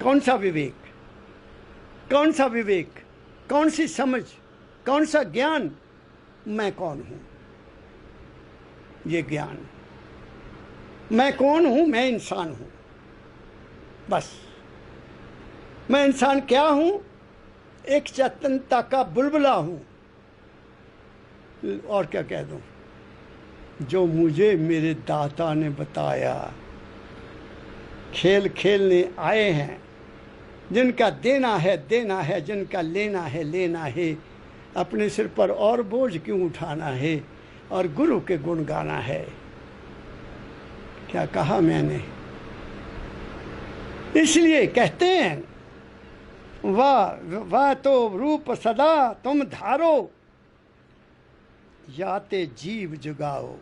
कौन सा विवेक, कौन सा विवेक, कौन सी समझ, कौन सा ज्ञान? मैं कौन हूं, ये ज्ञान। मैं कौन हूं? मैं इंसान हूं, बस। मैं इंसान क्या हूं? एक चेतनता का बुलबुला हूं। और क्या कह दूं? जो मुझे मेरे दाता ने बताया, खेल खेलने आए हैं, जिनका देना है, जिनका लेना है, अपने सिर पर और बोझ क्यों उठाना है, और गुरु के गुण गाना है। क्या कहा मैंने? इसलिए कहते हैं, वाह तो रूप सदा तुम धारो, याते जीव जुगाओ।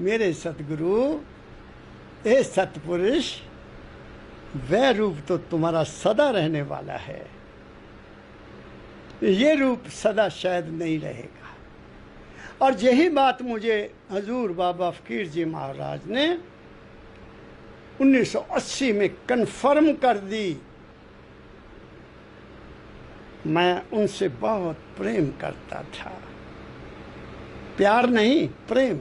मेरे सतगुरु, ए सतपुरुष, वह रूप तो तुम्हारा सदा रहने वाला है, ये रूप सदा शायद नहीं रहेगा। और यही बात मुझे हजूर बाबा फकीर जी महाराज ने 1980 में कन्फर्म कर दी। मैं उनसे बहुत प्रेम करता था। प्यार नहीं, प्रेम।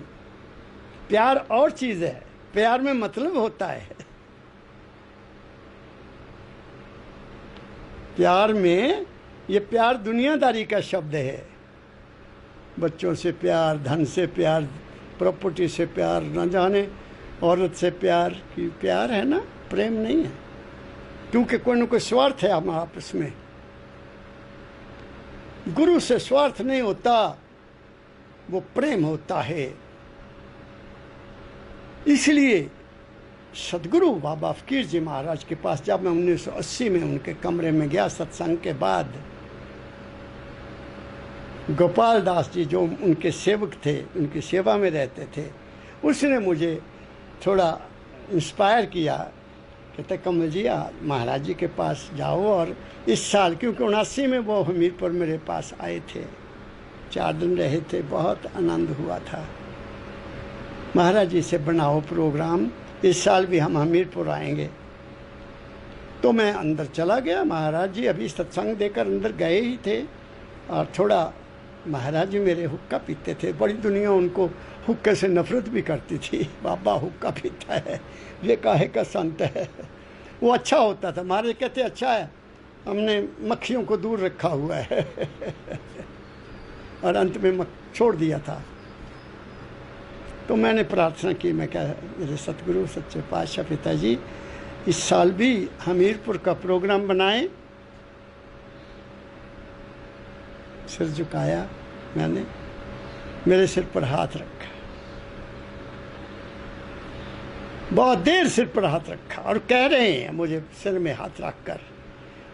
प्यार और चीज है, प्यार में मतलब होता है। प्यार में, ये प्यार दुनियादारी का शब्द है। बच्चों से प्यार, धन से प्यार, प्रॉपर्टी से प्यार, न जाने औरत से प्यार की प्यार है ना, प्रेम नहीं है। क्योंकि कोई न कोई स्वार्थ है हम आपस में। गुरु से स्वार्थ नहीं होता, वो प्रेम होता है। इसलिए सदगुरु बाबा फकीर जी महाराज के पास जब मैं 1980 में उनके कमरे में गया सत्संग के बाद, गोपाल दास जी जो उनके सेवक थे, उनकी सेवा में रहते थे, उसने मुझे थोड़ा इंस्पायर किया। कहते कमल जी महाराज जी के पास जाओ। और इस साल, क्योंकि 79 में वो हमीरपुर मेरे पास आए थे, 4 दिन रहे थे, बहुत आनंद हुआ था। महाराज जी से बनाओ प्रोग्राम, इस साल भी हम हमीरपुर आएंगे। तो मैं अंदर चला गया। महाराज जी अभी सत्संग देकर अंदर गए ही थे, और थोड़ा महाराज जी मेरे हुक्का पीते थे। बड़ी दुनिया उनको हुक्के से नफरत भी करती थी। बाबा हुक्का पीता है, ये काहे का संत है। वो अच्छा होता था। महाराज कहते अच्छा है, हमने मक्खियों को दूर रखा हुआ है। और अंत में छोड़ दिया था। तो मैंने प्रार्थना की, मैं क्या, मेरे सतगुरु सच्चे पातशाह पिताजी इस साल भी हमीरपुर का प्रोग्राम बनाए। सिर झुकाया मैंने, मेरे सिर पर हाथ रखा, बहुत देर सिर पर हाथ रखा, और कह रहे हैं मुझे सिर में हाथ रखकर,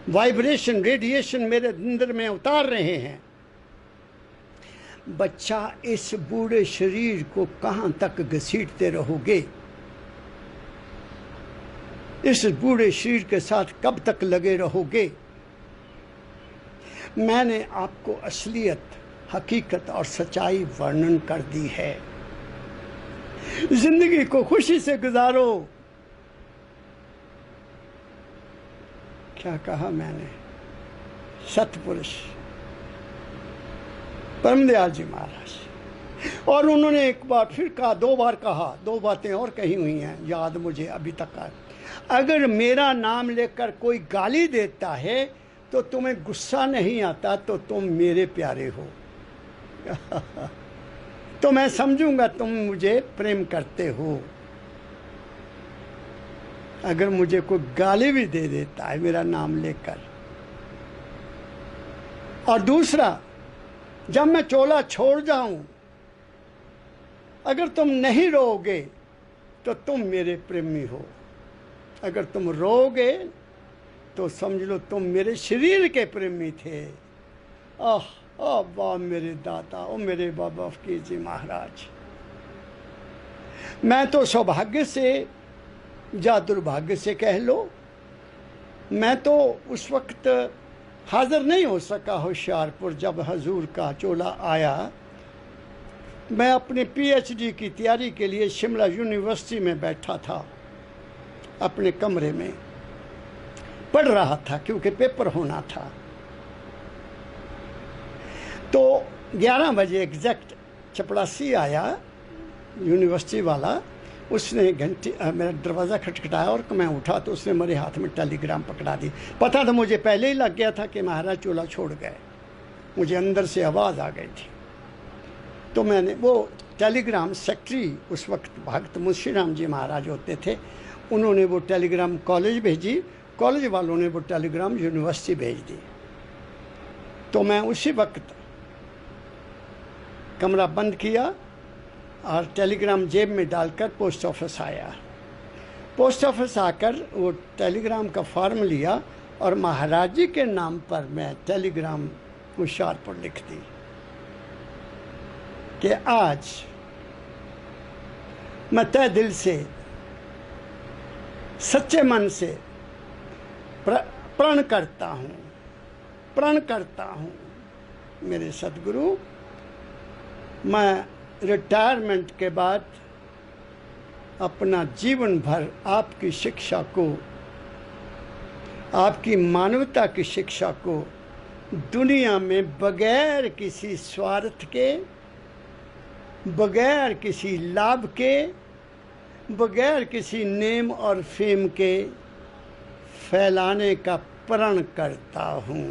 वाइब्रेशन, रेडिएशन मेरे अंदर में उतार रहे हैं। बच्चा, इस बूढ़े शरीर को कहां तक घसीटते रहोगे? इस बूढ़े शरीर के साथ कब तक लगे रहोगे? मैंने आपको असलियत, हकीकत और सच्चाई वर्णन कर दी है। जिंदगी को खुशी से गुजारो। क्या कहा मैंने? सतपुरुष परमदयाल जी महाराज। और उन्होंने एक बार फिर कहा, 2 बार कहा, 2 बातें और कही हुई हैं, याद मुझे अभी तक है। अगर मेरा नाम लेकर कोई गाली देता है तो तुम्हें गुस्सा नहीं आता तो तुम मेरे प्यारे हो। तो मैं समझूंगा तुम मुझे प्रेम करते हो। अगर मुझे कोई गाली भी दे देता है मेरा नाम लेकर। और दूसरा, जब मैं चोला छोड़ जाऊं, अगर तुम नहीं रोओगे तो तुम मेरे प्रेमी हो, अगर तुम रोओगे तो समझ लो तुम मेरे शरीर के प्रेमी थे। आह आह वाह मेरे दाता, ओ मेरे बाबा फकीर जी महाराज। मैं तो सौभाग्य से या दुर्भाग्य से कह लो, मैं तो उस वक्त हाजिर नहीं हो सका होशियारपुर जब हजूर का चोला आया। मैं अपने पीएचडी की तैयारी के लिए शिमला यूनिवर्सिटी में बैठा था, अपने कमरे में पढ़ रहा था क्योंकि पेपर होना था। तो 11 बजे एग्जैक्ट चपड़ासी आया, यूनिवर्सिटी वाला। उसने घंटी मेरा दरवाज़ा खटखटाया और मैं उठा तो उसने मेरे हाथ में टेलीग्राम पकड़ा दी। पता था मुझे पहले ही लग गया था कि महाराज चोला छोड़ गए, मुझे अंदर से आवाज़ आ गई थी। तो मैंने वो टेलीग्राम सेक्रेटरी उस वक्त भक्त मुंशीराम जी महाराज होते थे, उन्होंने वो टेलीग्राम कॉलेज भेजी, कॉलेज वालों ने वो टेलीग्राम यूनिवर्सिटी भेज दी। तो मैं उसी वक्त कमरा बंद किया और टेलीग्राम जेब में डालकर पोस्ट ऑफिस आया। पोस्ट ऑफिस आकर वो टेलीग्राम का फॉर्म लिया और महाराज जी के नाम पर मैं टेलीग्राम होशियारपुर लिख दी कि आज मैं तहे दिल से सच्चे मन से प्रण करता हूँ मेरे सदगुरु, मैं रिटायरमेंट के बाद अपना जीवन भर आपकी शिक्षा को, आपकी मानवता की शिक्षा को दुनिया में बगैर किसी स्वार्थ के, बगैर किसी लाभ के, बगैर किसी नेम और फेम के फैलाने का प्रण करता हूँ।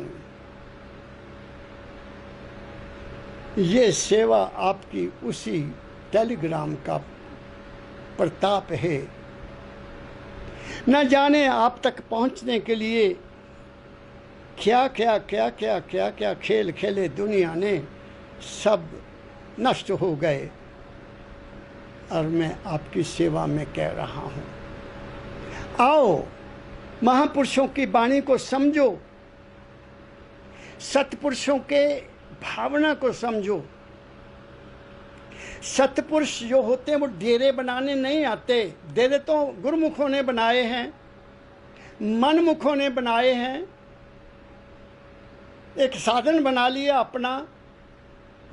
ये सेवा आपकी उसी टेलीग्राम का प्रताप है। न जाने आप तक पहुंचने के लिए क्या क्या क्या क्या क्या क्या खेल खेले दुनिया ने, सब नष्ट हो गए और मैं आपकी सेवा में कह रहा हूँ। आओ महापुरुषों की वाणी को समझो, सतपुरुषों के भावना को समझो। सतपुरुष जो होते हैं वो डेरे बनाने नहीं आते, डेरे तो गुरुमुखों ने बनाए हैं, मनमुखों ने बनाए हैं, एक साधन बना लिया अपना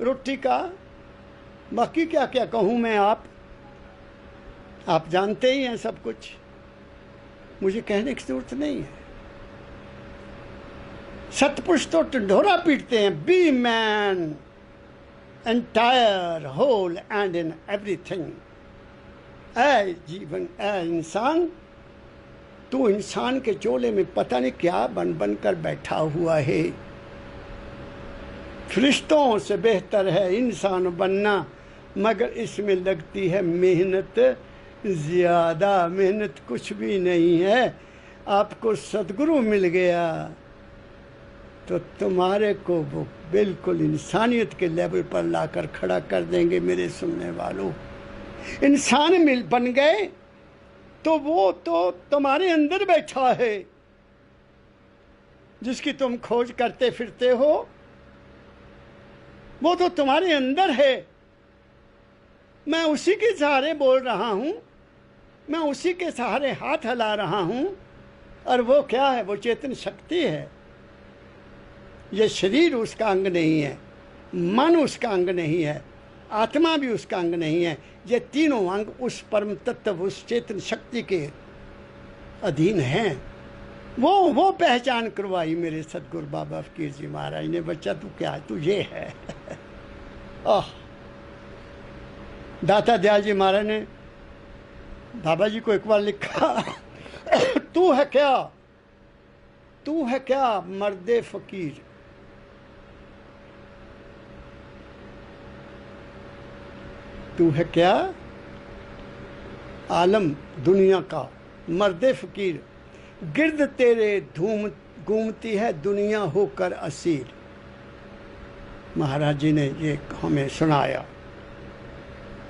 रोटी का। बाकी क्या क्या कहूँ मैं, आप जानते ही हैं सब कुछ, मुझे कहने की जरूरत नहीं है। सतपुरुष तो ढिंढोरा पीटते हैं, be man entire whole and in everything. ऐ जीवन, ऐ इंसान, तू इंसान के चोले में पता नहीं क्या बन बन कर बैठा हुआ है। फरिश्तों से बेहतर है इंसान बनना, मगर इसमें लगती है मेहनत ज़्यादा। मेहनत कुछ भी नहीं है। आपको सद्गुरु मिल गया तो तुम्हारे को वो बिल्कुल इंसानियत के लेवल पर लाकर खड़ा कर देंगे। मेरे सुनने वालों, इंसान बन गए तो वो तो तुम्हारे अंदर बैठा है, जिसकी तुम खोज करते फिरते हो, वो तो तुम्हारे अंदर है। मैं उसी के सहारे बोल रहा हूं, मैं उसी के सहारे हाथ हिला रहा हूं। और वो क्या है? वो चेतन शक्ति है। ये शरीर उसका अंग नहीं है, मन उसका अंग नहीं है, आत्मा भी उसका अंग नहीं है। ये तीनों अंग उस परम तत्व, उस चेतन शक्ति के अधीन हैं। वो पहचान करवाई मेरे सतगुरु बाबा फकीर जी महाराज ने। बच्चा तू क्या है? तू ये है। आह, दाता दयाल जी महाराज ने बाबा जी को एक बार लिखा, तू है क्या, तू है क्या मर्दे फकीर। तू है क्या आलम दुनिया का मर्दे फकीर। गिर्द तेरे धूम घूमती है दुनिया होकर असीर। महाराज जी ने ये हमें सुनाया।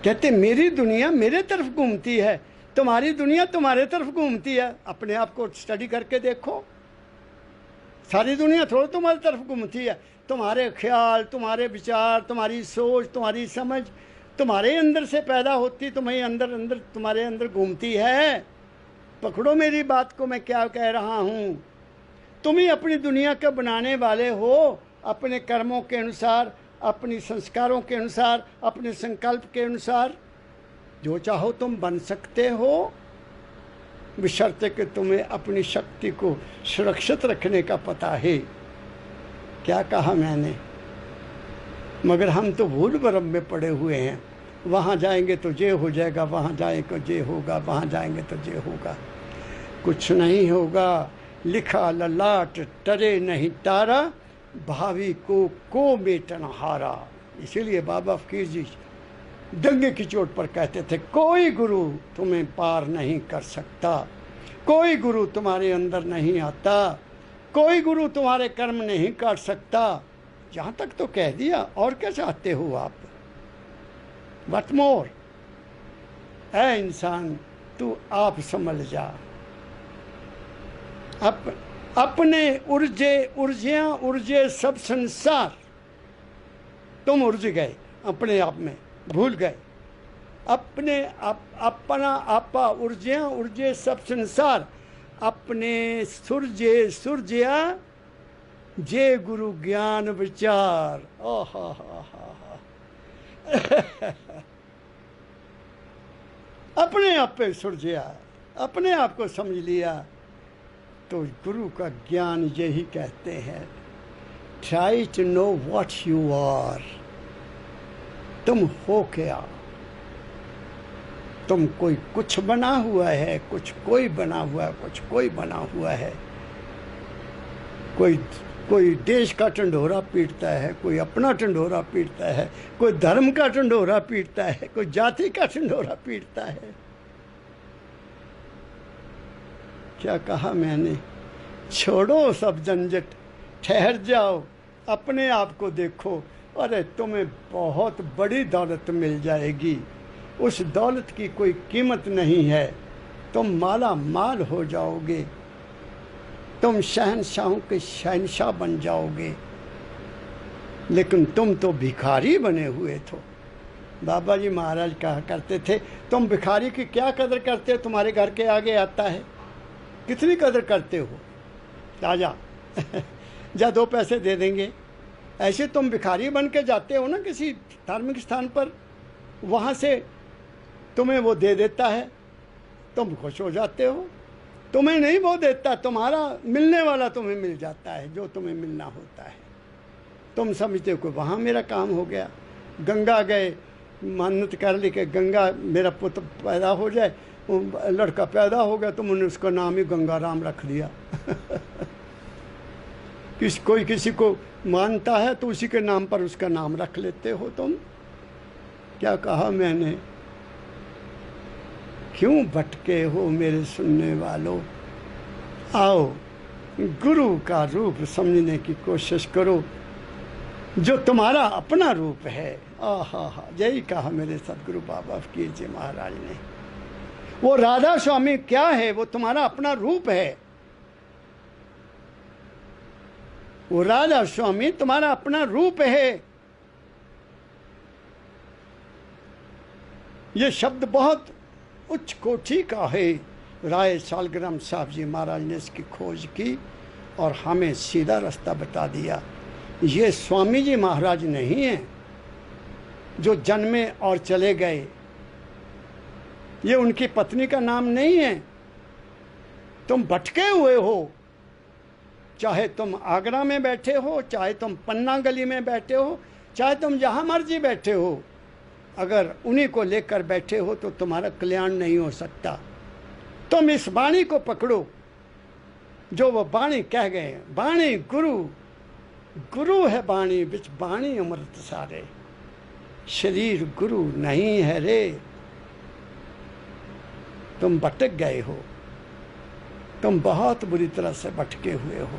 कहते मेरी दुनिया मेरे तरफ घूमती है, तुम्हारी दुनिया तुम्हारे तरफ घूमती है। अपने आप को स्टडी करके देखो, सारी दुनिया थोड़ा तुम्हारी तरफ घूमती है। तुम्हारे ख्याल, तुम्हारे विचार, तुम्हारी सोच, तुम्हारी समझ तुम्हारे अंदर से पैदा होती, तुम्हें अंदर तुम्हारे अंदर घूमती है। पकड़ो मेरी बात को, मैं क्या कह रहा हूँ। तुम ही अपनी दुनिया का बनाने वाले हो, अपने कर्मों के अनुसार, अपनी संस्कारों के अनुसार, अपने संकल्प के अनुसार जो चाहो तुम बन सकते हो, बशर्ते कि तुम्हें अपनी शक्ति को सुरक्षित रखने का पता है। क्या कहा मैंने? मगर हम तो भूल भरम में पड़े हुए हैं। वहाँ जाएंगे तो ये हो जाएगा, वहाँ जाएंगे तो ये होगा, वहाँ जाएंगे तो ये होगा। कुछ नहीं होगा। लिखा ललाट टरे नहीं तारा, भावी को मेटन हारा। इसीलिए बाबा फकीर जी डंगे की चोट पर कहते थे, कोई गुरु तुम्हें पार नहीं कर सकता, कोई गुरु तुम्हारे अंदर नहीं आता, कोई गुरु तुम्हारे कर्म नहीं काट सकता। यहाँ तक तो कह दिया, और क्या चाहते हो आप? What more? ऐ इंसान, तू आप समझ जा। अपने उर्जे सब संसार। तुम उर्ज गए अपने आप में, भूल गए। अपना आपा उर्जे सब संसार, अपने सुरजया जे गुरु ज्ञान विचार। अपने आप पे सुरजया, अपने आप को समझ लिया तो गुरु का ज्ञान यही कहते हैं। Try to know what you are. तुम हो क्या? तुम कोई कुछ बना हुआ है, कुछ कोई बना हुआ है, कुछ कोई बना हुआ है। कोई देश का ढंढोरा पीटता है, कोई अपना ढंढोरा पीटता है, कोई धर्म का ढंढोरा पीटता है, कोई जाति का ढंढोरा पीटता है। क्या कहा मैंने? छोड़ो सब झंझट, ठहर जाओ, अपने आप को देखो। अरे तुम्हें बहुत बड़ी दौलत मिल जाएगी, उस दौलत की कोई कीमत नहीं है। तुम माला माल हो जाओगे, तुम शहनशाहों के शहनशाह बन जाओगे। लेकिन तुम तो भिखारी बने हुए थे। बाबा जी महाराज कहा करते थे, तुम भिखारी की क्या कदर करते हो? तुम्हारे घर के आगे आता है, कितनी कदर करते हो? राजा जा 2 पैसे दे देंगे। ऐसे तुम भिखारी बन के जाते हो ना किसी धार्मिक स्थान पर, वहाँ से तुम्हें वो दे देता है, तुम खुश हो जाते हो। तुम्हें नहीं वो देता, तुम्हारा मिलने वाला तुम्हें मिल जाता है, जो तुम्हें मिलना होता है। तुम समझते हो कि वहाँ मेरा काम हो गया। गंगा गए, मन्नत कर ली कि गंगा मेरा पुत्र पैदा हो जाए, लड़का पैदा हो गया, तुमने उसका नाम ही गंगाराम रख दिया। कोई किसी को मानता है तो उसी के नाम पर उसका नाम रख लेते हो तुम। क्या कहा मैंने? क्यों भटके हो मेरे सुनने वालों? आओ गुरु का रूप समझने की कोशिश करो, जो तुम्हारा अपना रूप है। आहा, यही कहा मेरे सदगुरु बाबा फकीर जी महाराज ने। वो राधा स्वामी क्या है? वो तुम्हारा अपना रूप है। वो राधा स्वामी तुम्हारा अपना रूप है। ये शब्द बहुत उच्च कोटि का है। राय सालग्राम साहब जी महाराज ने इसकी खोज की और हमें सीधा रास्ता बता दिया। ये स्वामी जी महाराज नहीं हैं जो जन्मे और चले गए। ये उनकी पत्नी का नाम नहीं है। तुम भटके हुए हो, चाहे तुम आगरा में बैठे हो, चाहे तुम पन्ना गली में बैठे हो, चाहे तुम जहाँ मर्जी बैठे हो। अगर उन्हीं को लेकर बैठे हो तो तुम्हारा कल्याण नहीं हो सकता। तुम इस वाणी को पकड़ो जो वो वाणी कह गए। वाणी गुरु, गुरु है वाणी, बिच वाणी अमृत सारे। शरीर गुरु नहीं है रे। तुम भटक गए हो, तुम बहुत बुरी तरह से भटके हुए हो।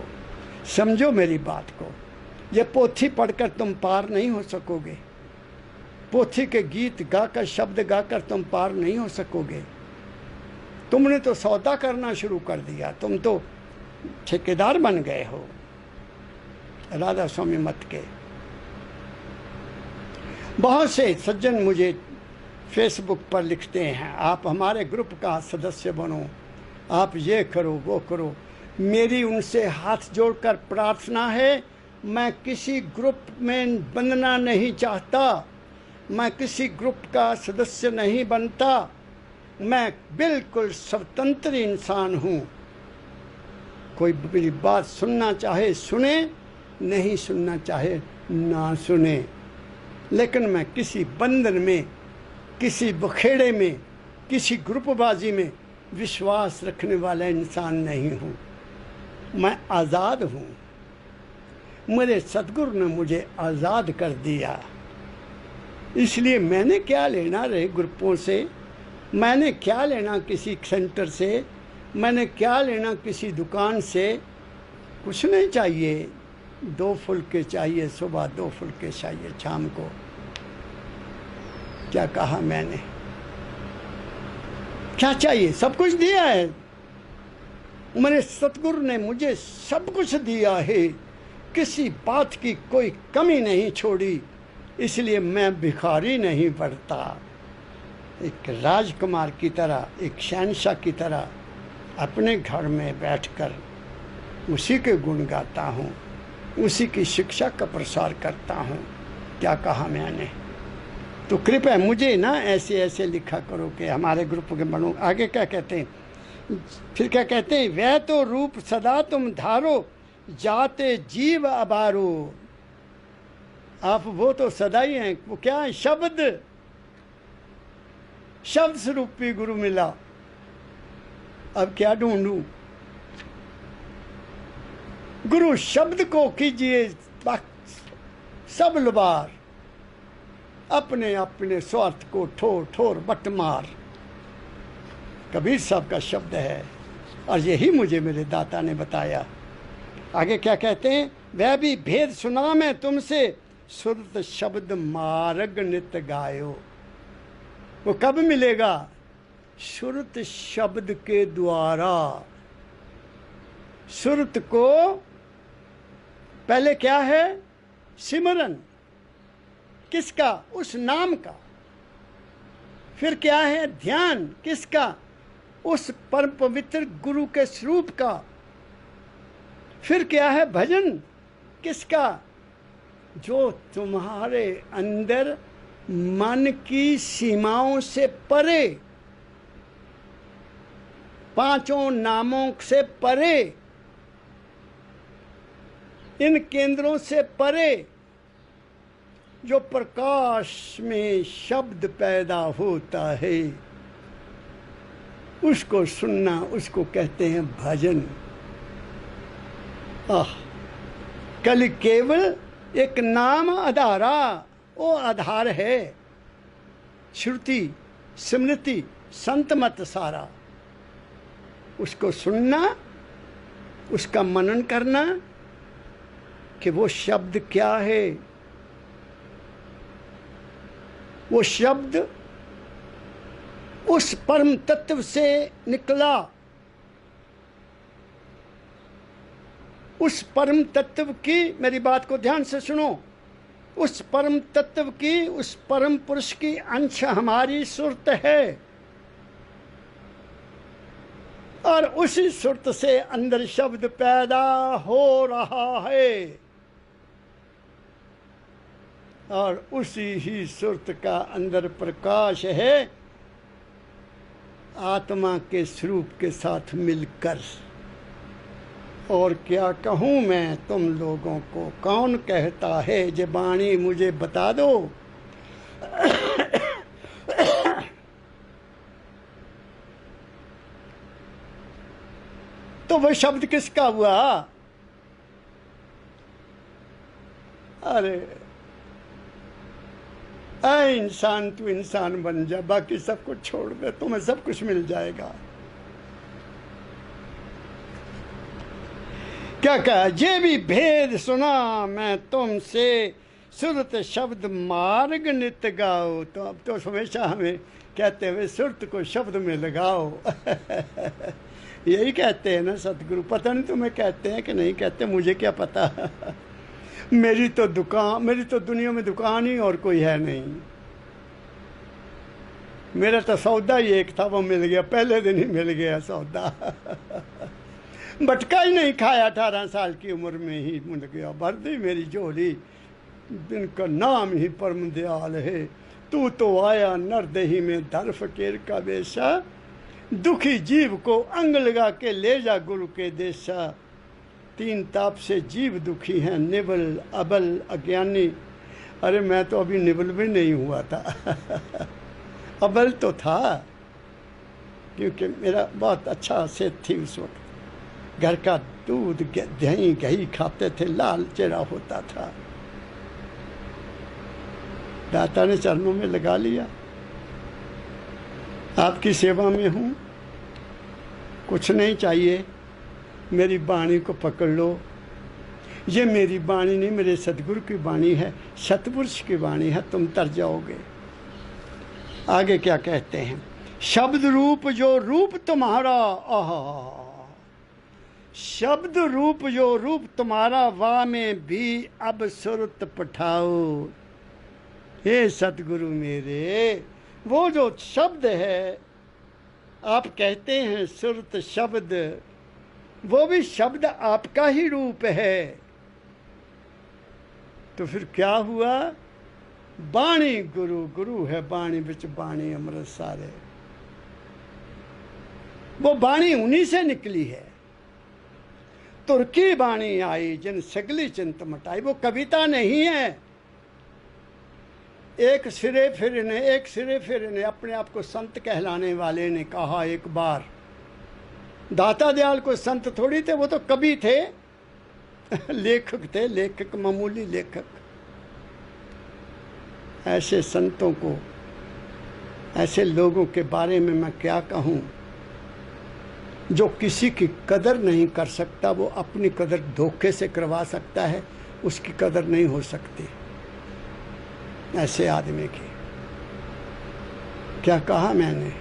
समझो मेरी बात को। ये पोथी पढ़कर तुम पार नहीं हो सकोगे, पोथी के गीत गाकर, शब्द गाकर तुम पार नहीं हो सकोगे। तुमने तो सौदा करना शुरू कर दिया, तुम तो ठेकेदार बन गए हो राधा स्वामी मत के। बहुत से सज्जन मुझे फेसबुक पर लिखते हैं, आप हमारे ग्रुप का सदस्य बनो, आप ये करो वो करो। मेरी उनसे हाथ जोड़कर प्रार्थना है, मैं किसी ग्रुप में बंधना नहीं चाहता, मैं किसी ग्रुप का सदस्य नहीं बनता, मैं बिल्कुल स्वतंत्र इंसान हूँ। कोई मेरी बात सुनना चाहे सुने, नहीं सुनना चाहे ना सुने, लेकिन मैं किसी बंधन में, किसी बखेड़े में, किसी ग्रुपबाजी में विश्वास रखने वाला इंसान नहीं हूँ। मैं आज़ाद हूँ, मेरे सतगुरु ने मुझे आज़ाद कर दिया। इसलिए मैंने क्या लेना रहे ग्रुपों से, मैंने क्या लेना किसी सेंटर से, मैंने क्या लेना किसी दुकान से। कुछ नहीं चाहिए, 2 फुलके चाहिए सुबह, 2 फुलके चाहिए शाम को। क्या कहा मैंने, क्या चाहिए? सब कुछ दिया है, मेरे सतगुरु ने मुझे सब कुछ दिया है, किसी बात की कोई कमी नहीं छोड़ी। इसलिए मैं भिखारी नहीं पड़ता, एक राजकुमार की तरह, एक शहंशाह की तरह अपने घर में बैठकर उसी के गुण गाता हूँ, उसी की शिक्षा का प्रसार करता हूँ। क्या कहा मैंने? तो कृपया मुझे ना ऐसे ऐसे लिखा करो कि हमारे ग्रुप के बनो। आगे क्या कहते हैं, फिर क्या कहते हैं, वह तो रूप सदा तुम धारो, जाते जीव अबारो। आप वो तो सदा ही हैं, वो क्या है? शब्द, शब्द स्वरूपी गुरु मिला, अब क्या ढूंढूं? गुरु शब्द को कीजिए सब लुबार, अपने अपने स्वार्थ को ठोर ठोर बट मार। कबीर साहब का शब्द है, और यही मुझे मेरे दाता ने बताया। आगे क्या कहते हैं, वह भी भेद सुना मैं तुमसे, सुरत शब्द मार्ग नित गायो। वो कब मिलेगा? सुरत शब्द के द्वारा। सुरत को पहले क्या है? सिमरन, किसका? उस नाम का। फिर क्या है? ध्यान, किसका? उस परम पवित्र गुरु के स्वरूप का। फिर क्या है? भजन, किसका? जो तुम्हारे अंदर मन की सीमाओं से परे, 5 नामों से परे, इन केंद्रों से परे, जो प्रकाश में शब्द पैदा होता है, उसको सुनना, उसको कहते हैं भजन। कल केवल एक नाम आधारा, वो आधार है। श्रुति स्मृति संत मत सारा, उसको सुनना, उसका मनन करना कि वो शब्द क्या है। वो शब्द उस परम तत्व से निकला, उस परम तत्व की, मेरी बात को ध्यान से सुनो, उस परम तत्व की, उस परम पुरुष की अंश हमारी सुरत है, और उसी सुरत से अंदर शब्द पैदा हो रहा है, और उसी ही सुरत का अंदर प्रकाश है, आत्मा के स्वरूप के साथ मिलकर। और क्या कहूँ मैं तुम लोगों को, कौन कहता है जे बाणी मुझे बता दो। तो वह शब्द किसका हुआ? अरे ऐ इंसान, तू इंसान बन जा, बाकी सब कुछ छोड़ दे, तुम्हें सब कुछ मिल जाएगा। क्या कहा, ये भी भेद सुना मैं तुमसे, सुरत शब्द मार्ग नित गाओ। तो अब तो हमेशा हमें कहते हुए सुरत को शब्द में लगाओ। यही कहते हैं ना सतगुरु, पता नहीं तुम्हें कहते हैं कि नहीं कहते, मुझे क्या पता। मेरी तो दुनिया में दुकान ही और कोई है नहीं। मेरा तो सौदा ही एक था, वो मिल गया, पहले दिन ही मिल गया सौदा। बटका ही नहीं खाया, 18 साल की उम्र में ही मिल गया। भर दी मेरी झोली, जिनका नाम ही परम दयाल है। तू तो आया नरदही में धर फकीर का बेशा, दुखी जीव को अंग लगा के ले जा गुरु के देशा। 3 ताप से जीव दुखी हैं, निबल अबल अज्ञानी। अरे मैं तो अभी निबल भी नहीं हुआ था। अबल तो था, क्योंकि मेरा बहुत अच्छा सेहत थी उस वक्त। घर का दूध दही घी खाते थे, लाल चेहरा होता था। दाता ने चरणों में लगा लिया, आपकी सेवा में हूँ, कुछ नहीं चाहिए, मेरी वाणी को पकड़ लो। ये मेरी वाणी नहीं, मेरे सतगुरु की वाणी है, सतपुरुष की वाणी है, तुम तर जाओगे। आगे क्या कहते हैं, शब्द रूप जो रूप तुम्हारा, आहा, शब्द रूप जो रूप तुम्हारा, वाह में भी अब सुरत पठाओ। हे सतगुरु मेरे, वो जो शब्द है, आप कहते हैं सुरत शब्द, वो भी शब्द आपका ही रूप है। तो फिर क्या हुआ, बाणी गुरु, गुरु है बाणी बिच बाणी अमृत सारे। वो बाणी उन्हीं से निकली है। तुर्की बाणी आई जिन सगली चिंत मटाई। वो कविता नहीं है। एक सिरे फिर ने अपने आप को संत कहलाने वाले ने कहा एक बार, दाता दयाल को संत थोड़ी थे, वो तो कवि थे, लेखक थे, लेखक, मामूली लेखक। ऐसे संतों को, ऐसे लोगों के बारे में मैं क्या कहूँ, जो किसी की कदर नहीं कर सकता, वो अपनी कदर धोखे से करवा सकता है, उसकी कदर नहीं हो सकती ऐसे आदमी की। क्या कहा मैंने,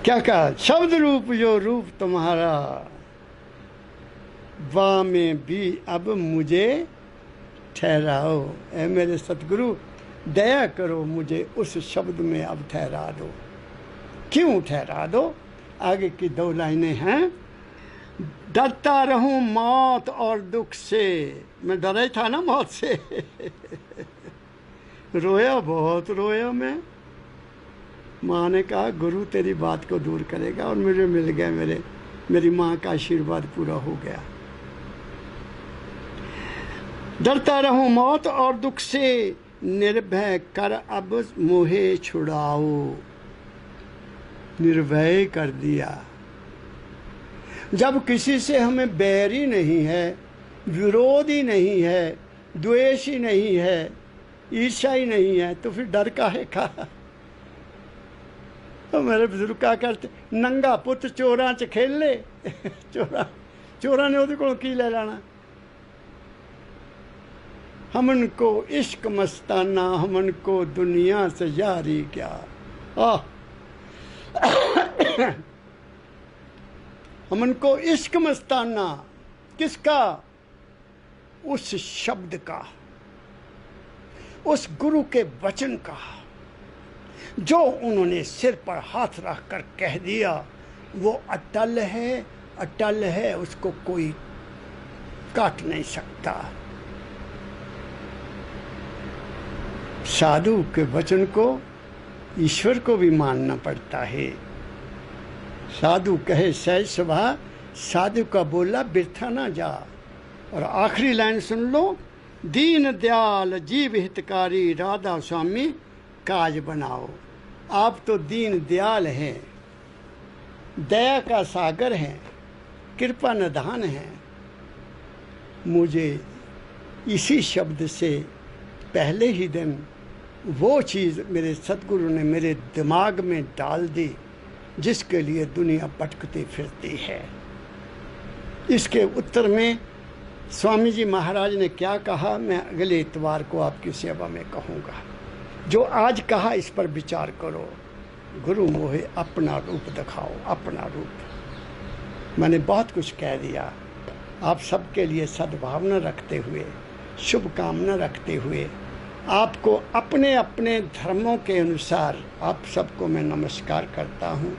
क्या कहा, शब्द रूप जो रूप तुम्हारा, वाह में भी अब मुझे ठहराओ। ऐ मेरे सतगुरु, दया करो, मुझे उस शब्द में अब ठहरा दो। क्यों ठहरा दो, आगे की 2 लाइनें हैं। डरता रहूं मौत और दुख से, मैं डरा ही था ना मौत से। रोया, बहुत रोया मैं। माँ ने कहा गुरु तेरी बात को दूर करेगा, और मुझे मिल गया, मेरी माँ का आशीर्वाद पूरा हो गया। डरता रहूं मौत और दुख से, निर्भय कर अब मोहे छुड़ाओ। निर्भय कर दिया। जब किसी से हमें बैर ही नहीं है, विरोध ही नहीं है, द्वेष ही नहीं है, ईर्ष्या ही नहीं है, तो फिर डर काहे का। तो मेरे बुजुर्ग क्या करते, नंगा पुत चोरां च खेल ले। चोरा ने ਉਹਦੇ ਕੋਲੋਂ ਕੀ ले लेना। हमन को इश्क मस्ताना, हमन को दुनिया से यारी क्या। हमन को इश्क मस्ताना, किसका, उस शब्द का, उस गुरु के वचन का, जो उन्होंने सिर पर हाथ रख कर कह दिया, वो अटल है, उसको कोई काट नहीं सकता। साधु के वचन को ईश्वर को भी मानना पड़ता है। साधु कहे सहज स्वभाव, साधु का बोला बिरथा ना जा। और आखिरी लाइन सुन लो, दीन दयाल जीव हितकारी, राधा स्वामी काज बनाओ। आप तो दीन दयाल हैं, दया का सागर हैं, कृपा निधान हैं। मुझे इसी शब्द से पहले ही दिन वो चीज़ मेरे सतगुरु ने मेरे दिमाग में डाल दी, जिसके लिए दुनिया भटकती फिरती है। इसके उत्तर में स्वामी जी महाराज ने क्या कहा, मैं अगले इतवार को आपकी सेवा में कहूँगा। जो आज कहा इस पर विचार करो। गुरु मोहे अपना रूप दिखाओ, अपना रूप। मैंने बहुत कुछ कह दिया। आप सबके लिए सद्भावना रखते हुए, शुभकामना रखते हुए, आपको अपने अपने धर्मों के अनुसार आप सबको मैं नमस्कार करता हूँ।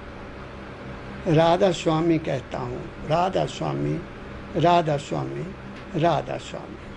राधा स्वामी कहता हूँ। राधा स्वामी, राधा स्वामी, राधा स्वामी।